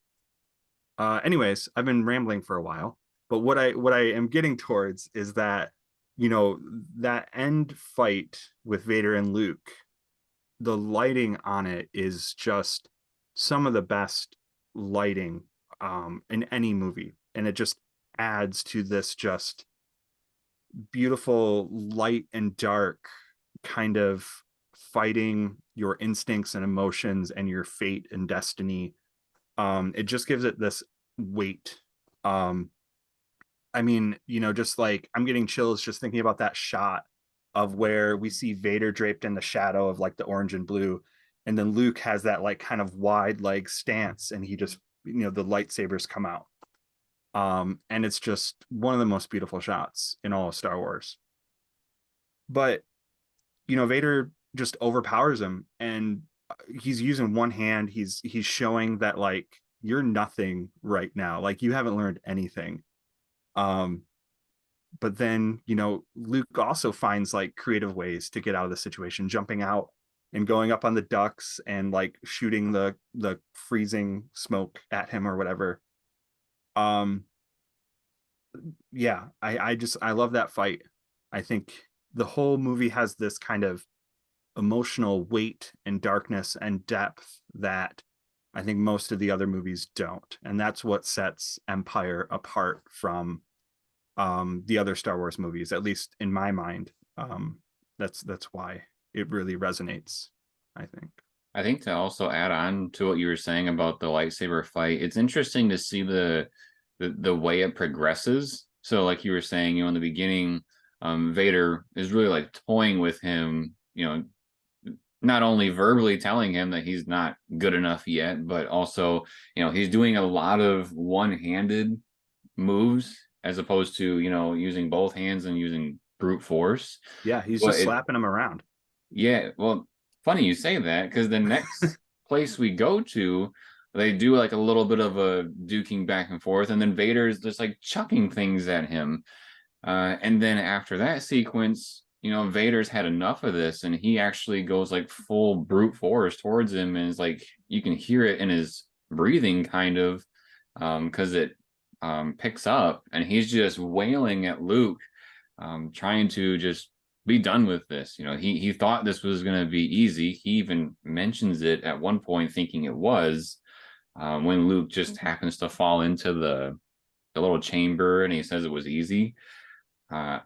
Anyways, I've been rambling for a while, but what I am getting towards is that, that end fight with Vader and Luke, the lighting on it is just some of the best lighting in any movie, and it just adds to this just beautiful light and dark kind of fighting your instincts and emotions and your fate and destiny. It just gives it this weight. I mean, just like, I'm getting chills just thinking about that shot of where we see Vader draped in the shadow of like the orange and blue, and then Luke has that like kind of wide leg stance, and he just, the lightsabers come out. And it's just one of the most beautiful shots in all of Star Wars. But Vader just overpowers him, and he's using one hand. He's showing that, like, you're nothing right now. Like, you haven't learned anything. But then, you know, Luke also finds like creative ways to get out of the situation, jumping out and going up on the ducks and like shooting the freezing smoke at him or whatever. Um, yeah, I love that fight. I think the whole movie has this kind of emotional weight and darkness and depth that I think most of the other movies don't. And that's what sets Empire apart from the other Star Wars movies, at least in my mind. That's why it really resonates, I think. I think to also add on to what you were saying about the lightsaber fight, it's interesting to see the way it progresses. So like you were saying, you know, in the beginning, Vader is really like toying with him, you know, not only verbally telling him that he's not good enough yet, but also, you know, he's doing a lot of one-handed moves as opposed to, you know, using both hands and using brute force. Yeah, he's But just slapping him around. yeah, well, funny you say that, because the next place we go to, they do like a little bit of a duking back and forth, and then Vader's just like chucking things at him. And then after that sequence, you know, Vader's had enough of this, and he actually goes like full brute force towards him, and it's like you can hear it in his breathing, kind of, because it picks up, and he's just wailing at Luke, trying to just be done with this. You know, he thought this was going to be easy. He even mentions it at one point, thinking it was, when Luke just happens to fall into the little chamber, and he says it was easy. I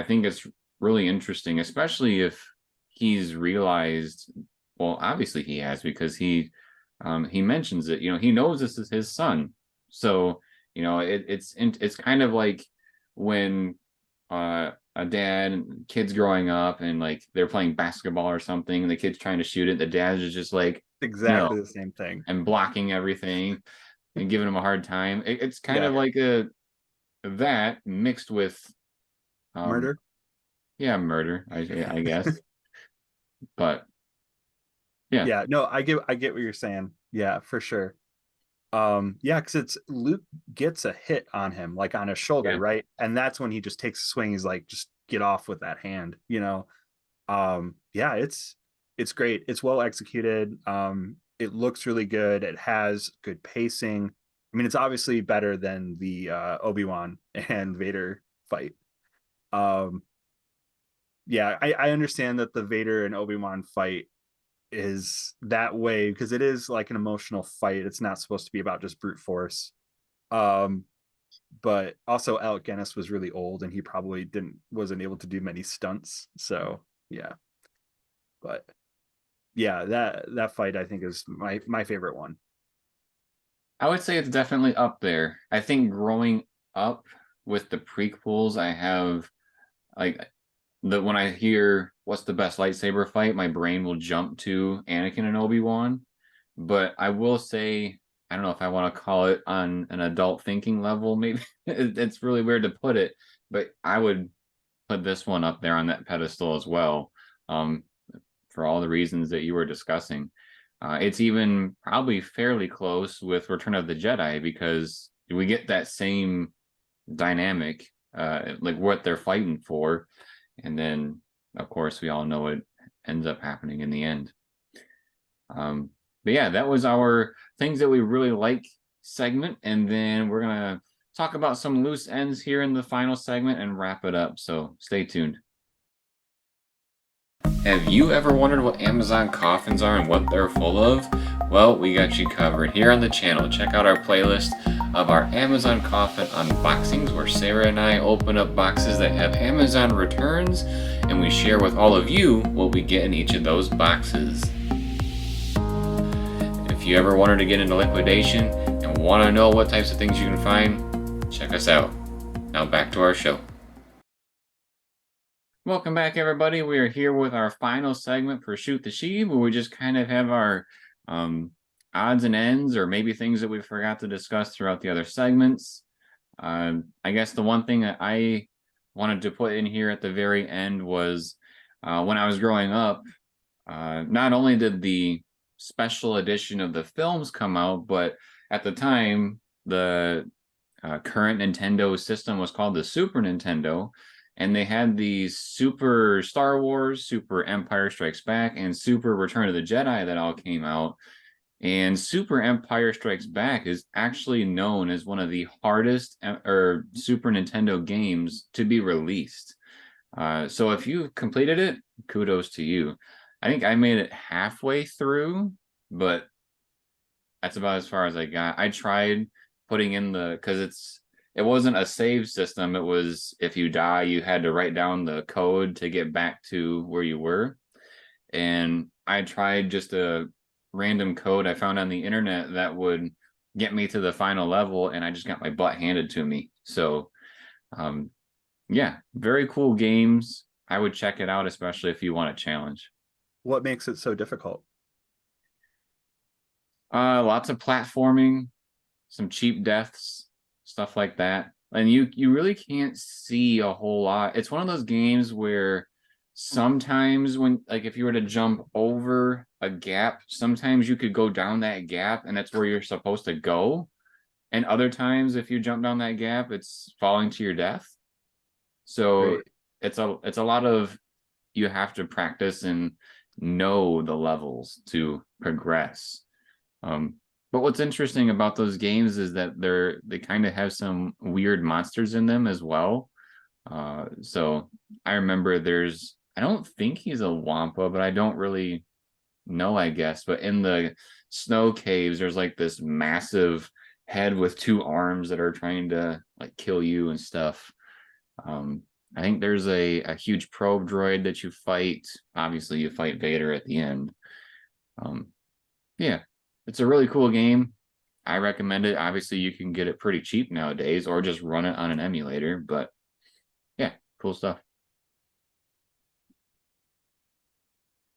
think it's really interesting, especially if he's realized, well, obviously he has, because he mentions it, you know, he knows this is his son. So, you know, it's kind of like when a dad and kids growing up, and like they're playing basketball or something, and the kid's trying to shoot it, the dad is just like, Exactly no, the same thing. and blocking everything and giving him a hard time. It's kind Yeah. of like that mixed with Murder. yeah, murder, I guess. But yeah. Yeah, no, I get what you're saying. Yeah, for sure. Yeah, because it's Luke gets a hit on him, like on his shoulder, Yeah. right? And that's when he just takes a swing. He's like, just get off with that hand, you know. Yeah, it's great. It's well executed. It looks really good. It has good pacing. I mean, it's obviously better than the Obi-Wan and Vader fight. Yeah, I understand that the Vader and Obi-Wan fight is that way because it is like an emotional fight. It's not supposed to be about just brute force. But also Alec Guinness was really old, and he probably wasn't able to do many stunts. So yeah. But yeah, that fight I think is my favorite one. I would say it's definitely up there. I think growing up with the prequels, I have like when I hear what's the best lightsaber fight, my brain will jump to Anakin and Obi-Wan. But I will say, I don't know if I want to call it on an adult thinking level, maybe it's really weird to put it, but I would put this one up there on that pedestal as well, for all the reasons that you were discussing. It's even probably fairly close with Return of the Jedi, because we get that same dynamic, like what they're fighting for. And then, of course, we all know what ends up happening in the end. But yeah, that was our things that we really like segment. And then we're going to talk about some loose ends here in the final segment and wrap it up. So stay tuned. Have you ever wondered what Amazon coffins are and what they're full of? Well, we got you covered here on the channel. Check out our playlist of our Amazon coffin unboxings, where Sarah and I open up boxes that have Amazon returns, and we share with all of you what we get in each of those boxes. If you ever wanted to get into liquidation and want to know what types of things you can find, check us out. Now back to our show. Welcome back, everybody. We are here with our final segment for Shoot the Sheev, where we just kind of have our odds and ends, or maybe things that we forgot to discuss throughout the other segments. I guess the one thing that I wanted to put in here at the very end was, when I was growing up, not only did the special edition of the films come out, but at the time, the current Nintendo system was called the Super Nintendo, and they had these Super Star Wars, Super Empire Strikes Back, and Super Return of the Jedi that all came out. And Super Empire Strikes Back is actually known as one of the hardest or Super Nintendo games to be released. So if you completed it, kudos to you. I think I made it halfway through, but that's about as far as I got. I tried putting in because it wasn't a save system. It was if you die, you had to write down the code to get back to where you were. And I tried just a random code I found on the internet that would get me to the final level, and I just got my butt handed to me. So yeah, very cool games. I would check it out, especially if you want a challenge. What makes it so difficult? Lots of platforming, some cheap deaths, stuff like that. And you really can't see a whole lot. It's one of those games where sometimes when like if you were to jump over a gap, sometimes you could go down that gap and that's where you're supposed to go. And other times if you jump down that gap, it's falling to your death. So Right. it's a lot of you have to practice and know the levels to progress. But what's interesting about those games is that they kind of have some weird monsters in them as well. So I remember I don't think he's a Wampa, but I don't really know, I guess. But in the snow caves, there's like this massive head with two arms that are trying to like kill you and stuff. I think there's a huge probe droid that you fight. Obviously, you fight Vader at the end. Yeah, it's a really cool game. I recommend it. Obviously, you can get it pretty cheap nowadays or just run it on an emulator. But yeah, cool stuff.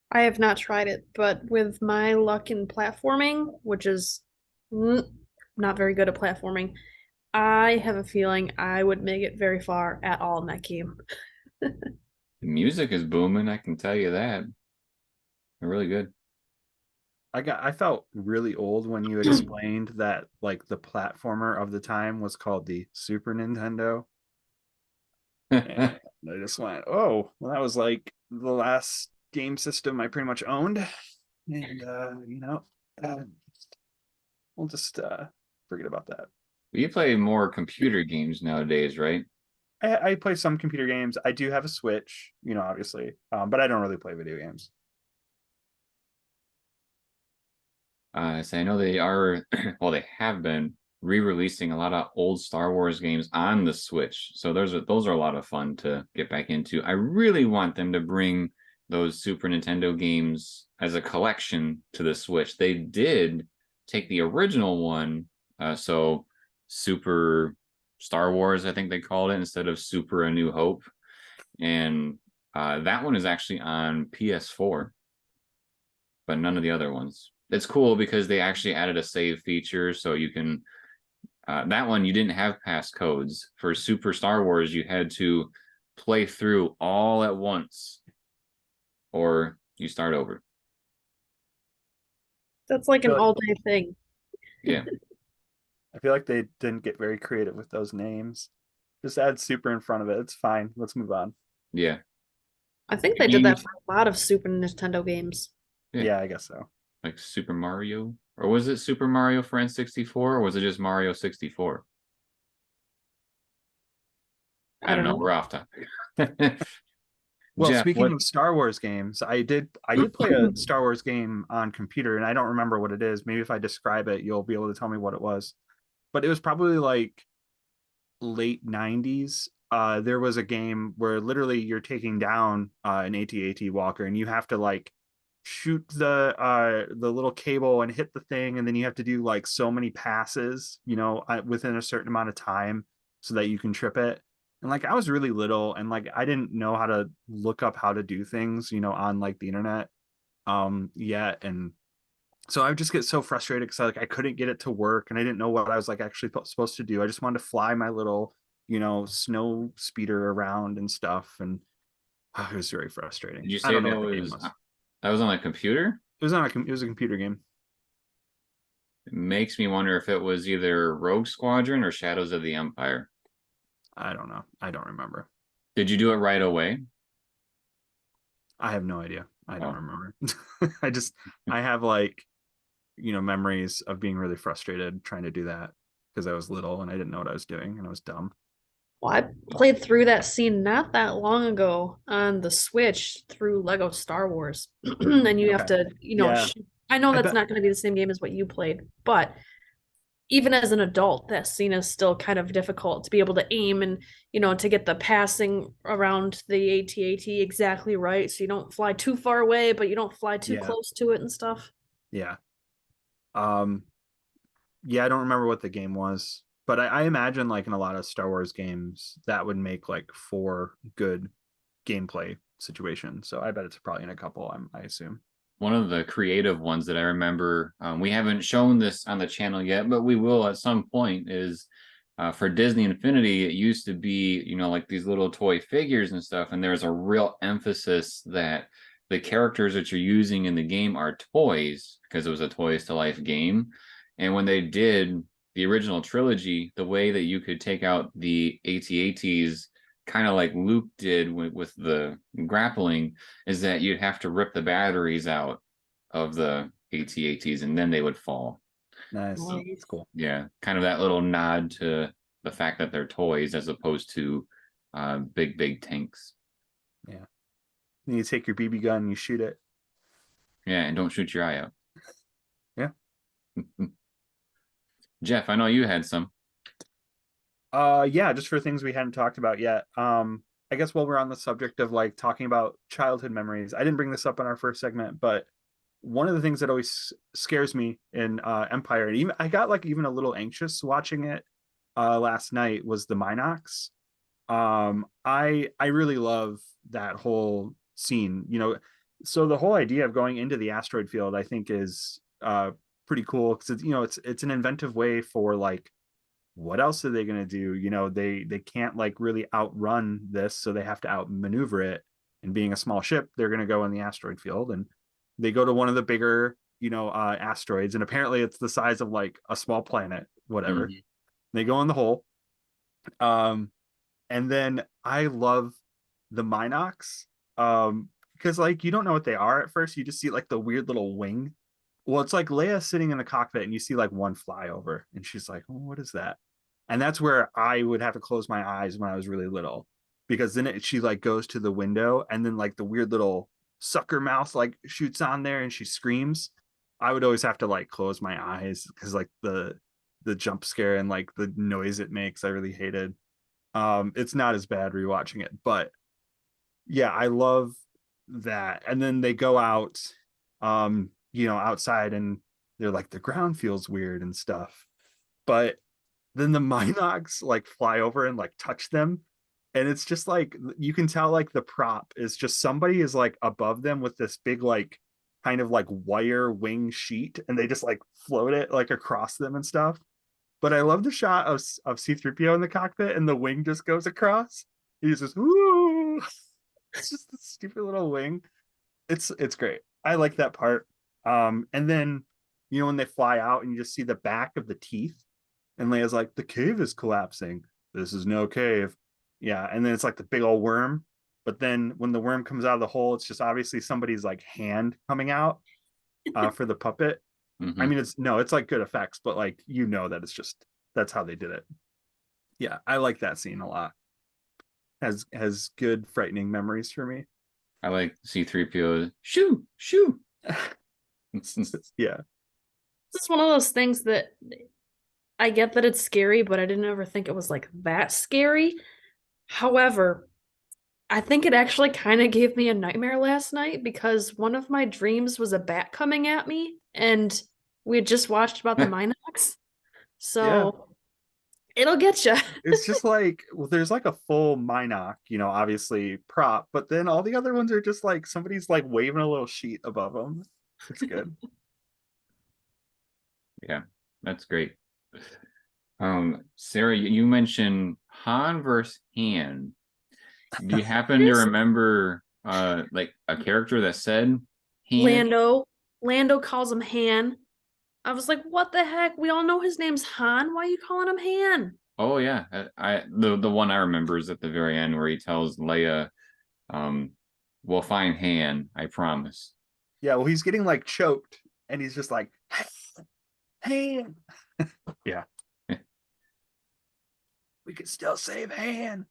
I have not tried it, but with my luck in platforming, which is not very good at platforming, I have a feeling I would make it very far at all in that game. The music is booming, I can tell you that. They're really good. I felt really old when you explained that like the platformer of the time was called the Super Nintendo. And I just went, oh, well, that was like the last game system I pretty much owned. And we'll just forget about that. You play more computer games nowadays, right? I play some computer games. I do have a Switch, obviously, but I don't really play video games. So I know they are, well, they have been re-releasing a lot of old Star Wars games on the Switch. So those are a lot of fun to get back into. I really want them to bring those Super Nintendo games as a collection to the Switch. They did take the original one, so Super Star Wars, I think they called it, instead of Super A New Hope. And that one is actually on PS4, but none of the other ones. It's cool because they actually added a save feature, so you can that one you didn't have passcodes. For Super Star Wars you had to play through all at once or you start over. That's like an all-day thing. Yeah. I feel like they didn't get very creative with those names. Just add Super in front of it. It's fine. Let's move on. Yeah. I think they did that for a lot of Super Nintendo games. Yeah, I guess so. Like Super Mario, or was it Super Mario for N64, or was it just Mario 64? I don't know. We're off topic. Well, Jeff, speaking of Star Wars games, I did play a Star Wars game on computer, and I don't remember what it is. Maybe if I describe it, you'll be able to tell me what it was. But it was probably like late 90s. There was a game where literally you're taking down an AT-AT walker, and you have to like shoot the little cable and hit the thing, and then you have to do like so many passes, within a certain amount of time so that you can trip it. And like I was really little, and like I didn't know how to look up how to do things, on like the internet yet. And so I would just get so frustrated because I couldn't get it to work, and I didn't know what I was like actually supposed to do. I just wanted to fly my little snow speeder around and stuff, and it was very frustrating. Did you say I don't know that what the game was was. that was on a computer? It was a computer game. It makes me wonder if it was either Rogue Squadron or Shadows of the Empire. I don't know. I don't remember. Did you do it right away? I have no idea. I don't Oh. remember. I have like, memories of being really frustrated trying to do that because I was little and I didn't know what I was doing and I was dumb. Well, I played through that scene not that long ago on the Switch through Lego Star Wars. And you have Okay. to, Yeah. I know I that's bet. not going to be the same game as what you played, but even as an adult, that scene is still kind of difficult to be able to aim and, to get the passing around the AT-AT exactly right. So you don't fly too far away, but you don't fly too Yeah. close to it and stuff. Yeah. Um, yeah, I don't remember what the game was, but I imagine like in a lot of Star Wars games that would make like for good gameplay situations. So I bet it's probably in a couple, I assume. One of the creative ones that I remember, we haven't shown this on the channel yet, but we will at some point, is for Disney Infinity. It used to be, like these little toy figures and stuff, and there's a real emphasis that the characters that you're using in the game are toys because it was a Toys to Life game. And when they did the original trilogy, the way that you could take out the AT-ATs, kind of like Luke did with the grappling, is that you'd have to rip the batteries out of the AT-ATs and then they would fall. Nice. Nice. That's cool. Yeah, kind of that little nod to the fact that they're toys as opposed to big tanks. Yeah. And you take your BB gun and you shoot it. Yeah, and don't shoot your eye out. Yeah. Jeff, I know you had some. Yeah, just for things we hadn't talked about yet. I guess while we're on the subject of like talking about childhood memories, I didn't bring this up in our first segment, but one of the things that always scares me in Empire, and even I got like even a little anxious watching it last night, was the Minox. I really love that whole scene. So the whole idea of going into the asteroid field, I think, is pretty cool because it's an inventive way for like, what else are they going to do? They can't like really outrun this, so they have to outmaneuver it. And being a small ship, they're going to go in the asteroid field, and they go to one of the bigger, asteroids, and apparently it's the size of like a small planet, whatever. Mhm. They go in the hole, and then I love the Minox, because like you don't know what they are at first. You just see like the weird little wing. Well, it's like Leia sitting in the cockpit, and you see like one fly over, and she's like, oh, "What is that?" And that's where I would have to close my eyes when I was really little, because then she like goes to the window, and then like the weird little sucker mouth like shoots on there, and she screams. I would always have to like close my eyes because like the jump scare and like the noise it makes, I really hated. It's not as bad rewatching it, but yeah, I love that. And then they go out, outside, and they're like, the ground feels weird and stuff. But then the Minox like fly over and like touch them. And it's just like you can tell like the prop is just somebody is like above them with this big like kind of like wire wing sheet, and they just like float it like across them and stuff. But I love the shot of C-3PO in the cockpit, and the wing just goes across. He's just ooh. It's just a stupid little wing. It's great. I like that part. And then when they fly out and you just see the back of the teeth, and Leia's like, the cave is collapsing. This is no cave. Yeah, and then it's like the big old worm. But then when the worm comes out of the hole, it's just obviously somebody's like hand coming out for the puppet. Mm-hmm. I mean, it's like good effects, but like that it's just that's how they did it. Yeah, I like that scene a lot. Has good frightening memories for me. I like C-3PO. Shoo, shoo. Yeah. This is one of those things that I get that it's scary, but I didn't ever think it was like that scary. However, I think it actually kind of gave me a nightmare last night because one of my dreams was a bat coming at me, and we had just watched about the Minox. So it'll get you. It's just like, well, there's like a full Minoc, obviously prop, but then all the other ones are just like somebody's like waving a little sheet above them. It's good. Yeah, that's great. Sarah, you mentioned Han versus Han. Do you happen to remember like a character that said Han? Lando calls him Han. I was like, what the heck? We all know his name's Han. Why are you calling him Han? Oh yeah, the one I remember is at the very end where he tells Leia, "We'll find Han, I promise." Yeah, well, he's getting like choked, and he's just like, "Hey, yeah, we can still save Han."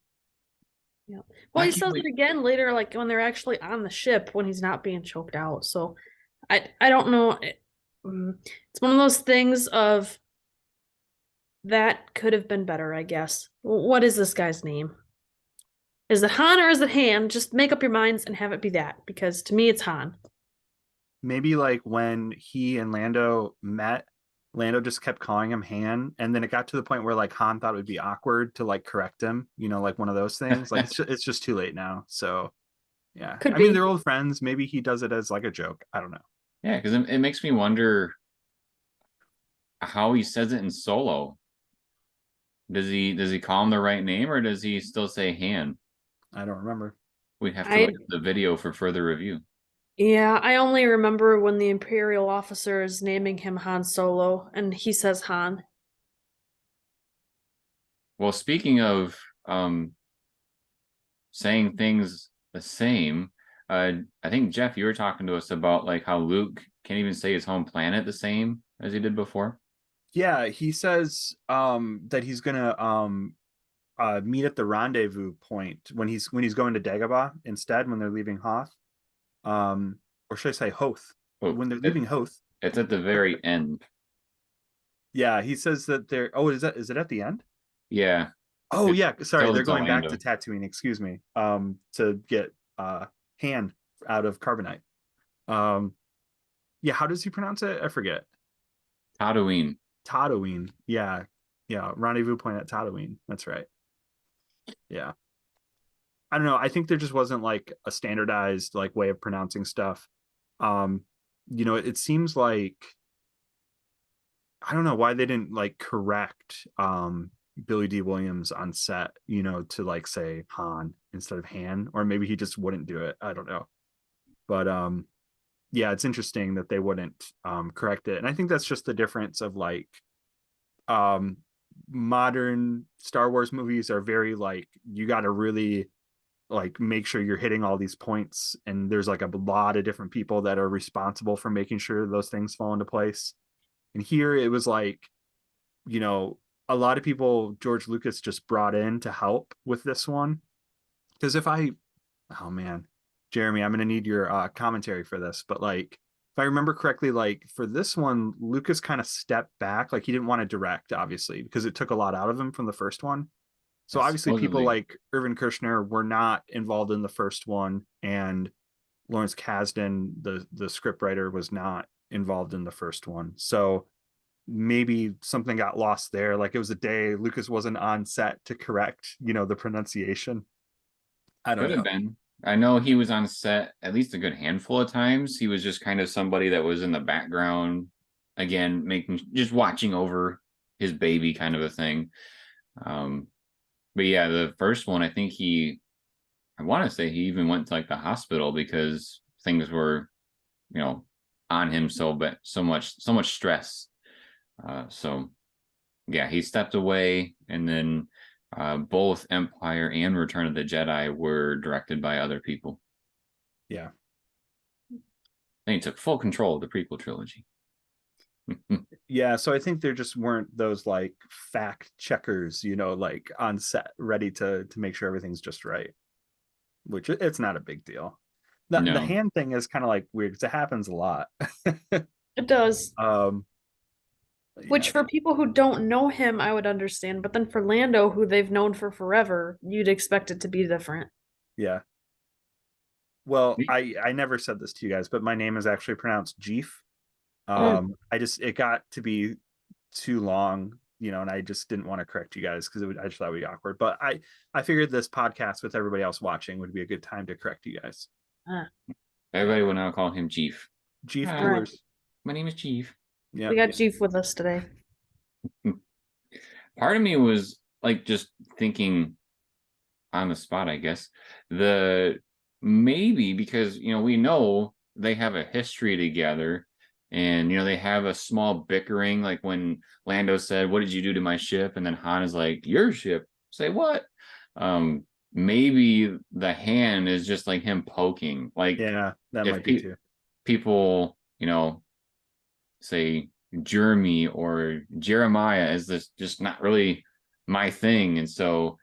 Yeah. I Well, he can't says wait. it again later, like when they're actually on the ship when he's not being choked out. So I don't know. It's one of those things of that could have been better, I guess. What is this guy's name? Is it Han or is it Han? Just make up your minds and have it be that, because to me it's Han. Maybe like when he and Lando met, Lando just kept calling him Han, and then it got to the point where like Han thought it would be awkward to like correct him, like one of those things. Like it's just too late now. So yeah, Could I mean be. they're old friends. Maybe he does it as like a joke. I don't know. Yeah, because it makes me wonder how he says it in Solo. Does he call him the right name, or does he still say Han? I don't remember. We'd have to I look at the video for further review. Yeah, I only remember when the Imperial officer is naming him Han Solo and he says Han. Well, speaking of saying things the same, I think Jeff, you were talking to us about like how Luke can't even say his home planet the same as he did before. Yeah, he says that he's gonna meet at the rendezvous point when he's going to Dagobah instead when they're leaving Hoth. Or should I say Hoth? Oh, When they're leaving Hoth. it's at the very end. Yeah, he says that they're is it at the end? Yeah, Oh it yeah, sorry, tells they're it to going back to Lando. Tatooine, excuse me. To get Han out of carbonite. Um yeah, how does he pronounce it? I forget. Tatooine. Tatooine. Yeah. Yeah, rendezvous point at Tatooine. That's right. Yeah. I don't know. I think there just wasn't like a standardized like way of pronouncing stuff. Um, it seems like I don't know why they didn't like correct Billy D. Williams on set, to like say Han instead of Han, or maybe he just wouldn't do it. I don't know. But yeah, it's interesting that they wouldn't correct it. And I think that's just the difference of like um modern Star Wars movies are very like you got to really like make sure you're hitting all these points, and there's like a lot of different people that are responsible for making sure those things fall into place. And here it was like, you know a lot of people George Lucas just brought in to help with this one. Because oh man, Jeremy, I'm going to need your commentary for this, but like if I remember correctly, like for this one Lucas kind of stepped back, like he didn't want to direct obviously because it took a lot out of him from the first one. So obviously people Supposedly, like Irvin Kershner were not involved in the first one, and Lawrence Kasdan, the scriptwriter, was not involved in the first one. So maybe something got lost there. Like it was a day Lucas wasn't on set to correct, the pronunciation. I don't could have know. been. I know he was on set at least a good handful of times. He was just kind of somebody that was in the background, again, just watching over his baby kind of a thing. Um, but yeah, the first one, I want to say he even went to like the hospital because things were, you know, on him so much stress. So yeah, he stepped away, and then both Empire and Return of the Jedi were directed by other people. Yeah. Then he took full control of the prequel trilogy. Yeah, so I think there just weren't those like fact checkers, like on set ready to make sure everything's just right, which it's not a big deal. The No, hand thing is kind of like weird because it happens a lot. It does. um Which yeah, for people who don't know him, I would understand. But then for Lando, who they've known for forever, you'd expect it to be different. yeah. Well, I never said this to you guys, but my name is actually pronounced Jeef. oh, I just it got to be too long, and I just didn't want to correct you guys because I just thought it would be awkward. But I figured this podcast with everybody else watching would be a good time to correct you guys. everybody will now call him Chief. Jeef Hi, Brewers. my name is Chief. Yeah. We got Jeef with us today. Part of me was like just thinking on the spot, I guess. The maybe because we know they have a history together, And they have a small bickering, like when Lando said, "What did you do to my ship?" And then Han is like, "Your ship." Say what? Maybe the hand is just like him poking. Like Yeah, that if might be too. people, say Jeremy or Jeremiah is this just not really my thing, and so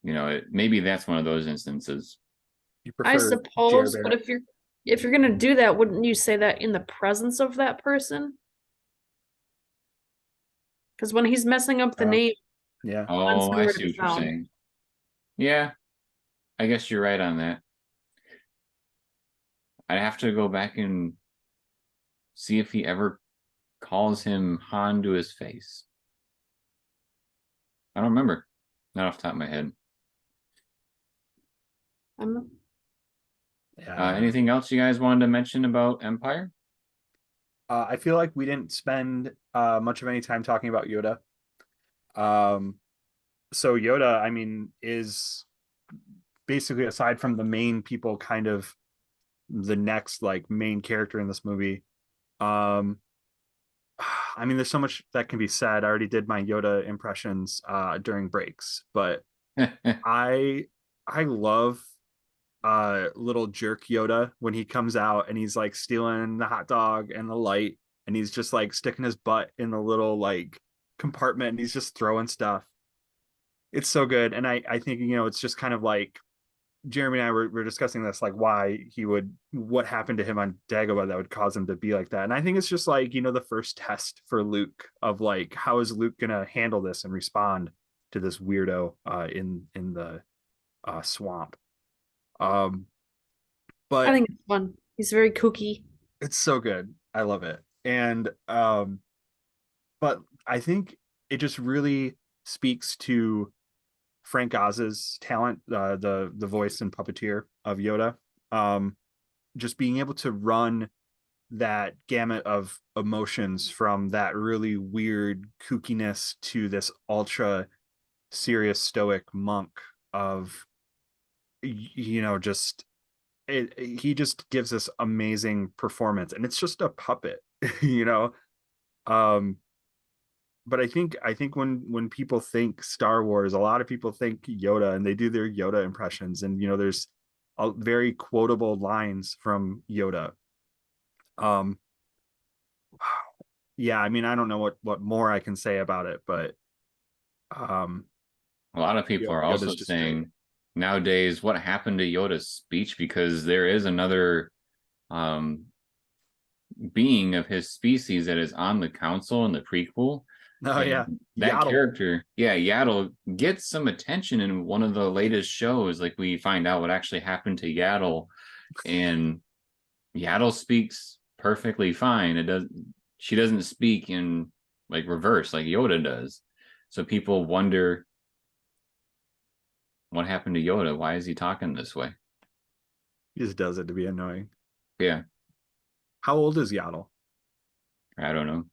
maybe that's one of those instances. You I prefer Jer suppose, but Barrett? if you're gonna do that, wouldn't you say that in the presence of that person? Because when he's messing up the Oh, name, yeah. Han's Oh, I nowhere to see be what you're found. saying. Yeah, I guess you're right on that. I'd have to go back and see if he ever calls him Han to his face. I don't remember. Not off the top of my head. I'm Yeah. Anything else you guys wanted to mention about Empire? I feel like we didn't spend much of any time talking about Yoda. Um, so Yoda, I mean, is basically, aside from the main people, kind of the next like main character in this movie. Um, I mean, there's so much that can be said. I already did my Yoda impressions during breaks, but I I love little jerk Yoda when he comes out and he's like stealing the hot dog and the light, and he's just like sticking his butt in the little like compartment and he's just throwing stuff. It's so good. And I think, it's just kind of like Jeremy and I were discussing this, like why what happened to him on Dagobah that would cause him to be like that. And I think it's just like, the first test for Luke of like, how is Luke going to handle this and respond to this weirdo in the swamp. Um, I but think it's fun. He's very kooky. it's so good. I love it. And but I think it just really speaks to Frank Oz's talent, the voice and puppeteer of Yoda. Um, just being able to run that gamut of emotions from that really weird kookiness to this ultra serious stoic monk of just he just gives this amazing performance, and it's just a puppet. you know um but I think when people think Star Wars, a lot of people think Yoda, and they do their Yoda impressions, and there's very quotable lines from Yoda. um yeah, I mean, I don't know what more I can say about it, but um A lot of people are Yoda's also just great. saying nowadays, what happened to Yoda's speech? Because there is another um, being of his species that is on the council in the prequel. Oh yeah, And that Yaddle. character, yeah, Yaddle, gets some attention in one of the latest shows. Like we find out what actually happened to Yaddle, and Yaddle speaks perfectly fine. She doesn't speak in like reverse like Yoda does. So people wonder what happened to Yoda. Why is he talking this way? He just does it to be annoying. Yeah, How old is Yaddle? I don't know.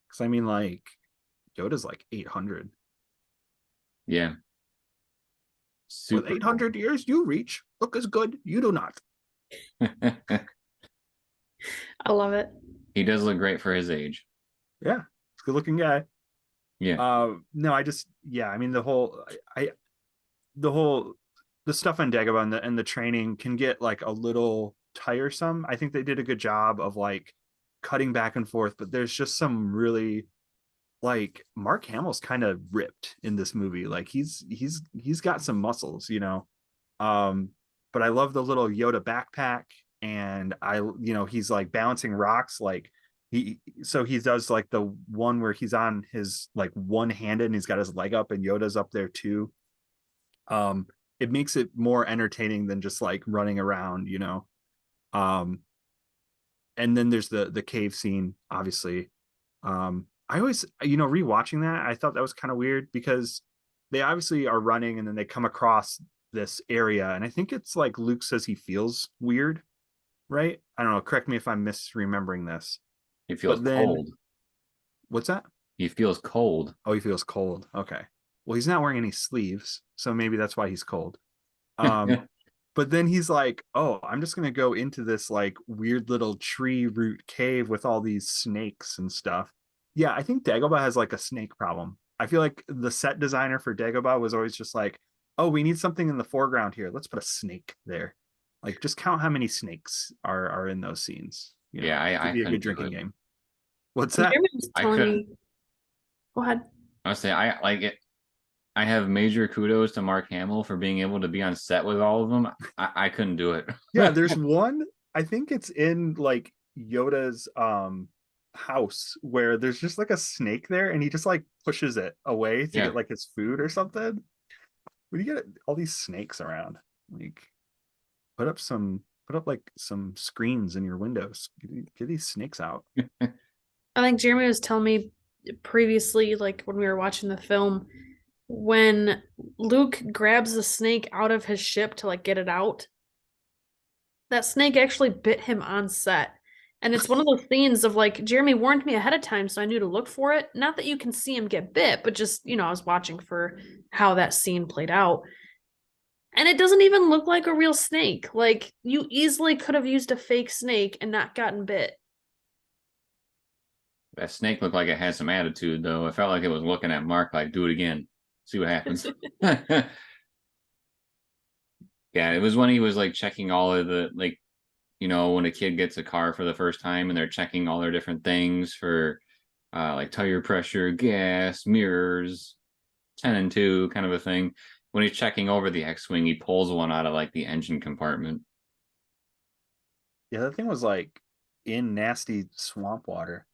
Because I mean, like, Yoda's like 800. Yeah, With super old. 800 years, you reach look as good. You do not. I love it. He does look great for his age. Yeah, he's a good looking guy. Yeah, No, yeah, I mean, the whole, the stuff on Dagobah and the training can get like a little tiresome. I think they did a good job of like cutting back and forth, but there's just some really, like, Mark Hamill's kind of ripped in this movie. Like he's got some muscles, Um, but I love the little Yoda backpack, and he's like balancing rocks, like he does like the one where he's on his like one handed and he's got his leg up and Yoda's up there too. Um, it makes it more entertaining than just like running around. Um, and then there's the cave scene, obviously. I always, rewatching that, I thought that was kind of weird because they obviously are running and then they come across this area. And I think it's like Luke says he feels weird, right? I don't know. Correct me if I'm misremembering this. he feels But then, cold. what's that? He feels cold. Oh, he feels cold. Okay. Well, he's not wearing any sleeves. So maybe that's why he's cold. Um, But then he's like, oh, I'm just gonna go into this like weird little tree root cave with all these snakes and stuff. Yeah, I think Dagobah has like a snake problem. I feel like the set designer for Dagobah was always just like, oh, we need something in the foreground here. Let's put a snake there. Like, just count how many snakes are in those scenes. You know, Yeah, it could I be a good couldn't do drinking it. game. What's And that? Jeremy was I telling couldn't. me, go ahead. I say I like it. I have major kudos to Mark Hamill for being able to be on set with all of them. I couldn't do it. Yeah, there's one, I think it's in like Yoda's house where there's just like a snake there and he just like pushes it away to Yeah, get like his food or something. Where do you get all these snakes around? Like put up like some screens in your windows. Get these snakes out. I think Jeremy was telling me previously, like when we were watching the film, when Luke grabs the snake out of his ship to like get it out, that snake actually bit him on set. And it's one of those scenes of like Jeremy warned me ahead of time, so I knew to look for it. Not that you can see him get bit, but just, I was watching for how that scene played out. And it doesn't even look like a real snake. Like you easily could have used a fake snake and not gotten bit. that snake looked like it had some attitude, though. I felt like it was looking at Mark like, "Do it again, see what happens." Yeah, it was when he was like checking all of the like, when a kid gets a car for the first time and they're checking all their different things for like tire pressure, gas, mirrors, 10 and 2 kind of a thing. When he's checking over the X-Wing, he pulls one out of like the engine compartment. Yeah, that thing was like in nasty swamp water.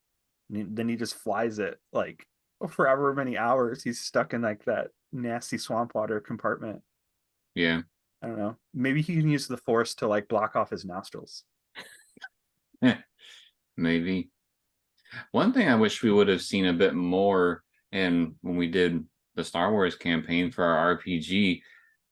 Then he just flies it like for however many hours. He's stuck in like that nasty swamp water compartment. Yeah. I don't know. Maybe he can use the force to like block off his nostrils. Maybe. One thing I wish we would have seen a bit more, and when we did the Star Wars campaign for our RPG,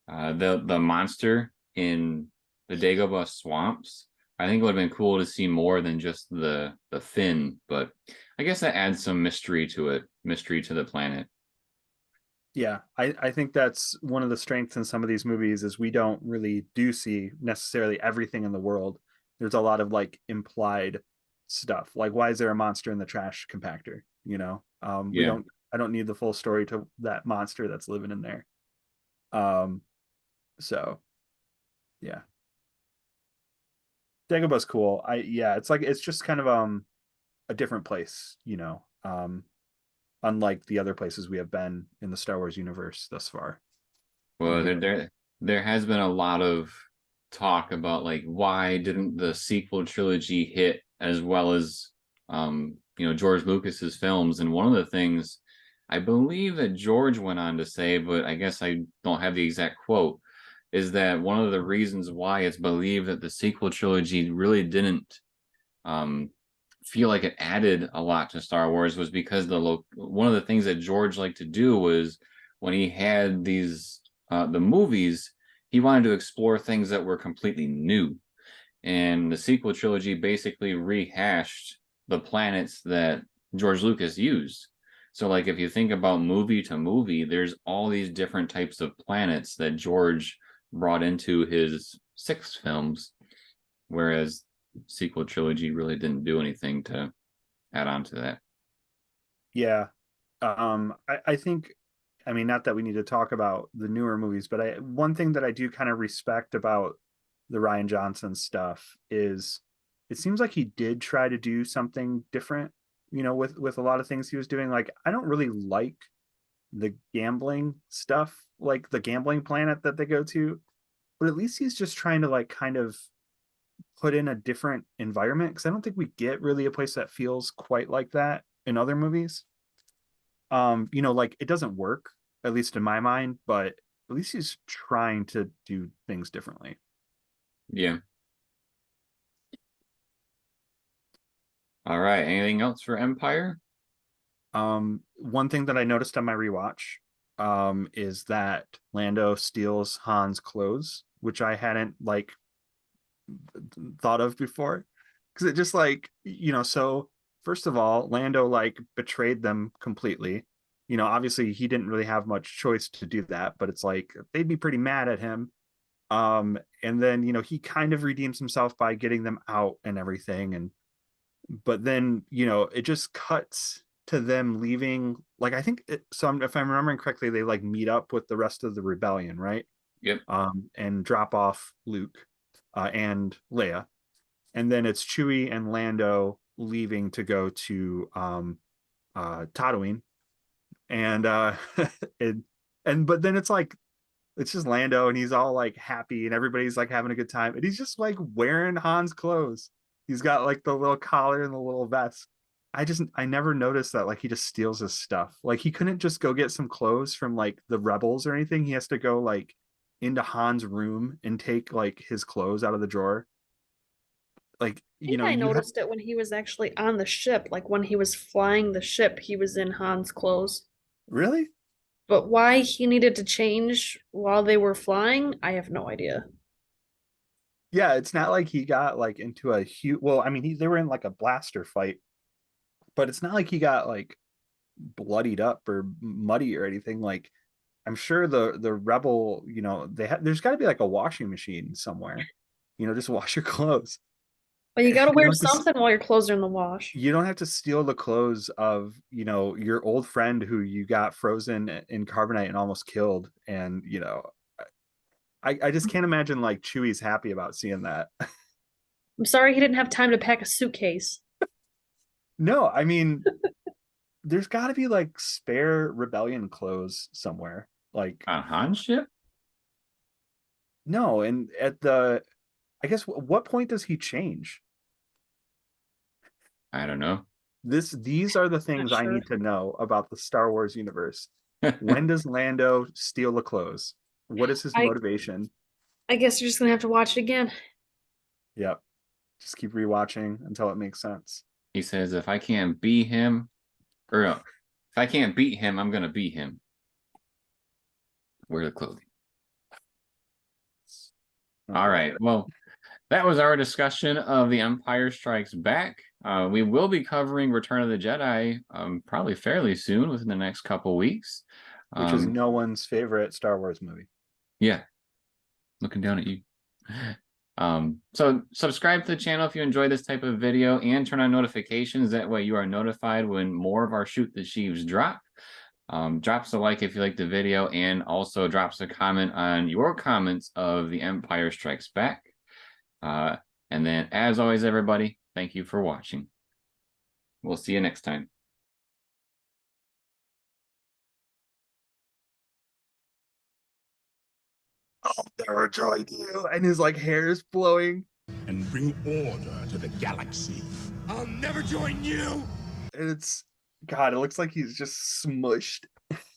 the monster in the Dagobah swamps. I think it would have been cool to see more than just the fin, but I guess that adds some mystery to it, mystery to the planet. Yeah, I think that's one of the strengths in some of these movies is we don't really do see necessarily everything in the world. There's a lot of like implied stuff. Like, why is there a monster in the trash compactor? We Yeah. don't. I don't need the full story to that monster that's living in there. Um, so yeah, Dagobah's cool. It's like it's just kind of a different place, unlike the other places we have been in the Star Wars universe thus far. Well, there has been a lot of talk about like why didn't the sequel trilogy hit as well as George Lucas's films, and one of the things I believe that George went on to say, but I guess I don't have the exact quote, is that one of the reasons why it's believed that the sequel trilogy really didn't um, feel like it added a lot to Star Wars was because one of the things that George liked to do was when he had these the movies, he wanted to explore things that were completely new, and the sequel trilogy basically rehashed the planets that George Lucas used. So, like, if you think about movie to movie, there's all these different types of planets that George brought into his 6 films, whereas sequel trilogy really didn't do anything to add on to that. Yeah. I think, I mean, not that we need to talk about the newer movies, but one thing that I do kind of respect about the Ryan Johnson stuff is it seems like he did try to do something different, with a lot of things he was doing. Like, I don't really like the gambling stuff, like the gambling planet that they go to, but at least he's just trying to like kind of put in a different environment because I don't think we get really a place that feels quite like that in other movies. Like it doesn't work, at least in my mind, but at least he's trying to do things differently. Yeah. All right. Anything else for Empire? One thing that I noticed on my rewatch is that Lando steals Han's clothes, which I hadn't like thought of before. Because it just like, so first of all, Lando like betrayed them completely. Obviously he didn't really have much choice to do that, but it's like they'd be pretty mad at him. And then, you know, he kind of redeems himself by getting them out and everything. And but then, you know, it just cuts to them leaving. Like, I think if I'm remembering correctly, they like meet up with the rest of the rebellion, right? Yep. And drop off Luke and Leia. And then it's Chewie and Lando leaving to go to Tatooine. And it, and but then it's like it's just Lando and he's all like happy and everybody's like having a good time. And he's just like wearing Han's clothes. He's got like the little collar and the little vest. I never noticed that like he just steals his stuff. Like he couldn't just go get some clothes from like the rebels or anything. He has to go like into Han's room and take like his clothes out of the drawer. Like, I you think know, I you have noticed it when he was actually on the ship. Like when he was flying the ship, he was in Han's clothes. really? But why he needed to change while they were flying, I have no idea. Yeah, it's not like he got like into a huge well, I mean they were in like a blaster fight, but it's not like he got like bloodied up or muddy or anything. Like I'm sure the rebel, you know, there's got to be like a washing machine somewhere. You know, just wash your clothes. But you gotta You wear don't have to something while your clothes are in the wash. you don't have to steal the clothes of, you know, your old friend who you got frozen in carbonite and almost killed. And, you know, I just can't imagine like Chewie's happy about seeing that. I'm sorry he didn't have time to pack a suitcase. No, I mean, there's got to be like spare rebellion clothes somewhere. Like, On Han's ship? no, and at the, I guess, what point does he change? I don't know. These are the things Not I sure. need to know about the Star Wars universe. When does Lando steal the clothes? What is his I motivation? I guess you're just gonna have to watch it again. Yep. Just keep rewatching until it makes sense. He says, if I can't be him, or no, if I can't beat him, I'm gonna be him. Wear the clothing. All right. Well, that was our discussion of The Empire Strikes Back. We will be covering Return of the Jedi probably fairly soon, within the next couple weeks. Which is no one's favorite Star Wars movie. Yeah. Looking down at you. So subscribe to the channel if you enjoy this type of video and turn on notifications. That way you are notified when more of our Shoot the Sheaves drop. Drops a like if you like the video and also drops a comment on your comments of The Empire Strikes Back. And then as always, everybody, thank you for watching. We'll see you next time. I'll never join you. And his like hair is blowing. And bring order to the galaxy. I'll never join you! And it's God, it looks like he's just smushed.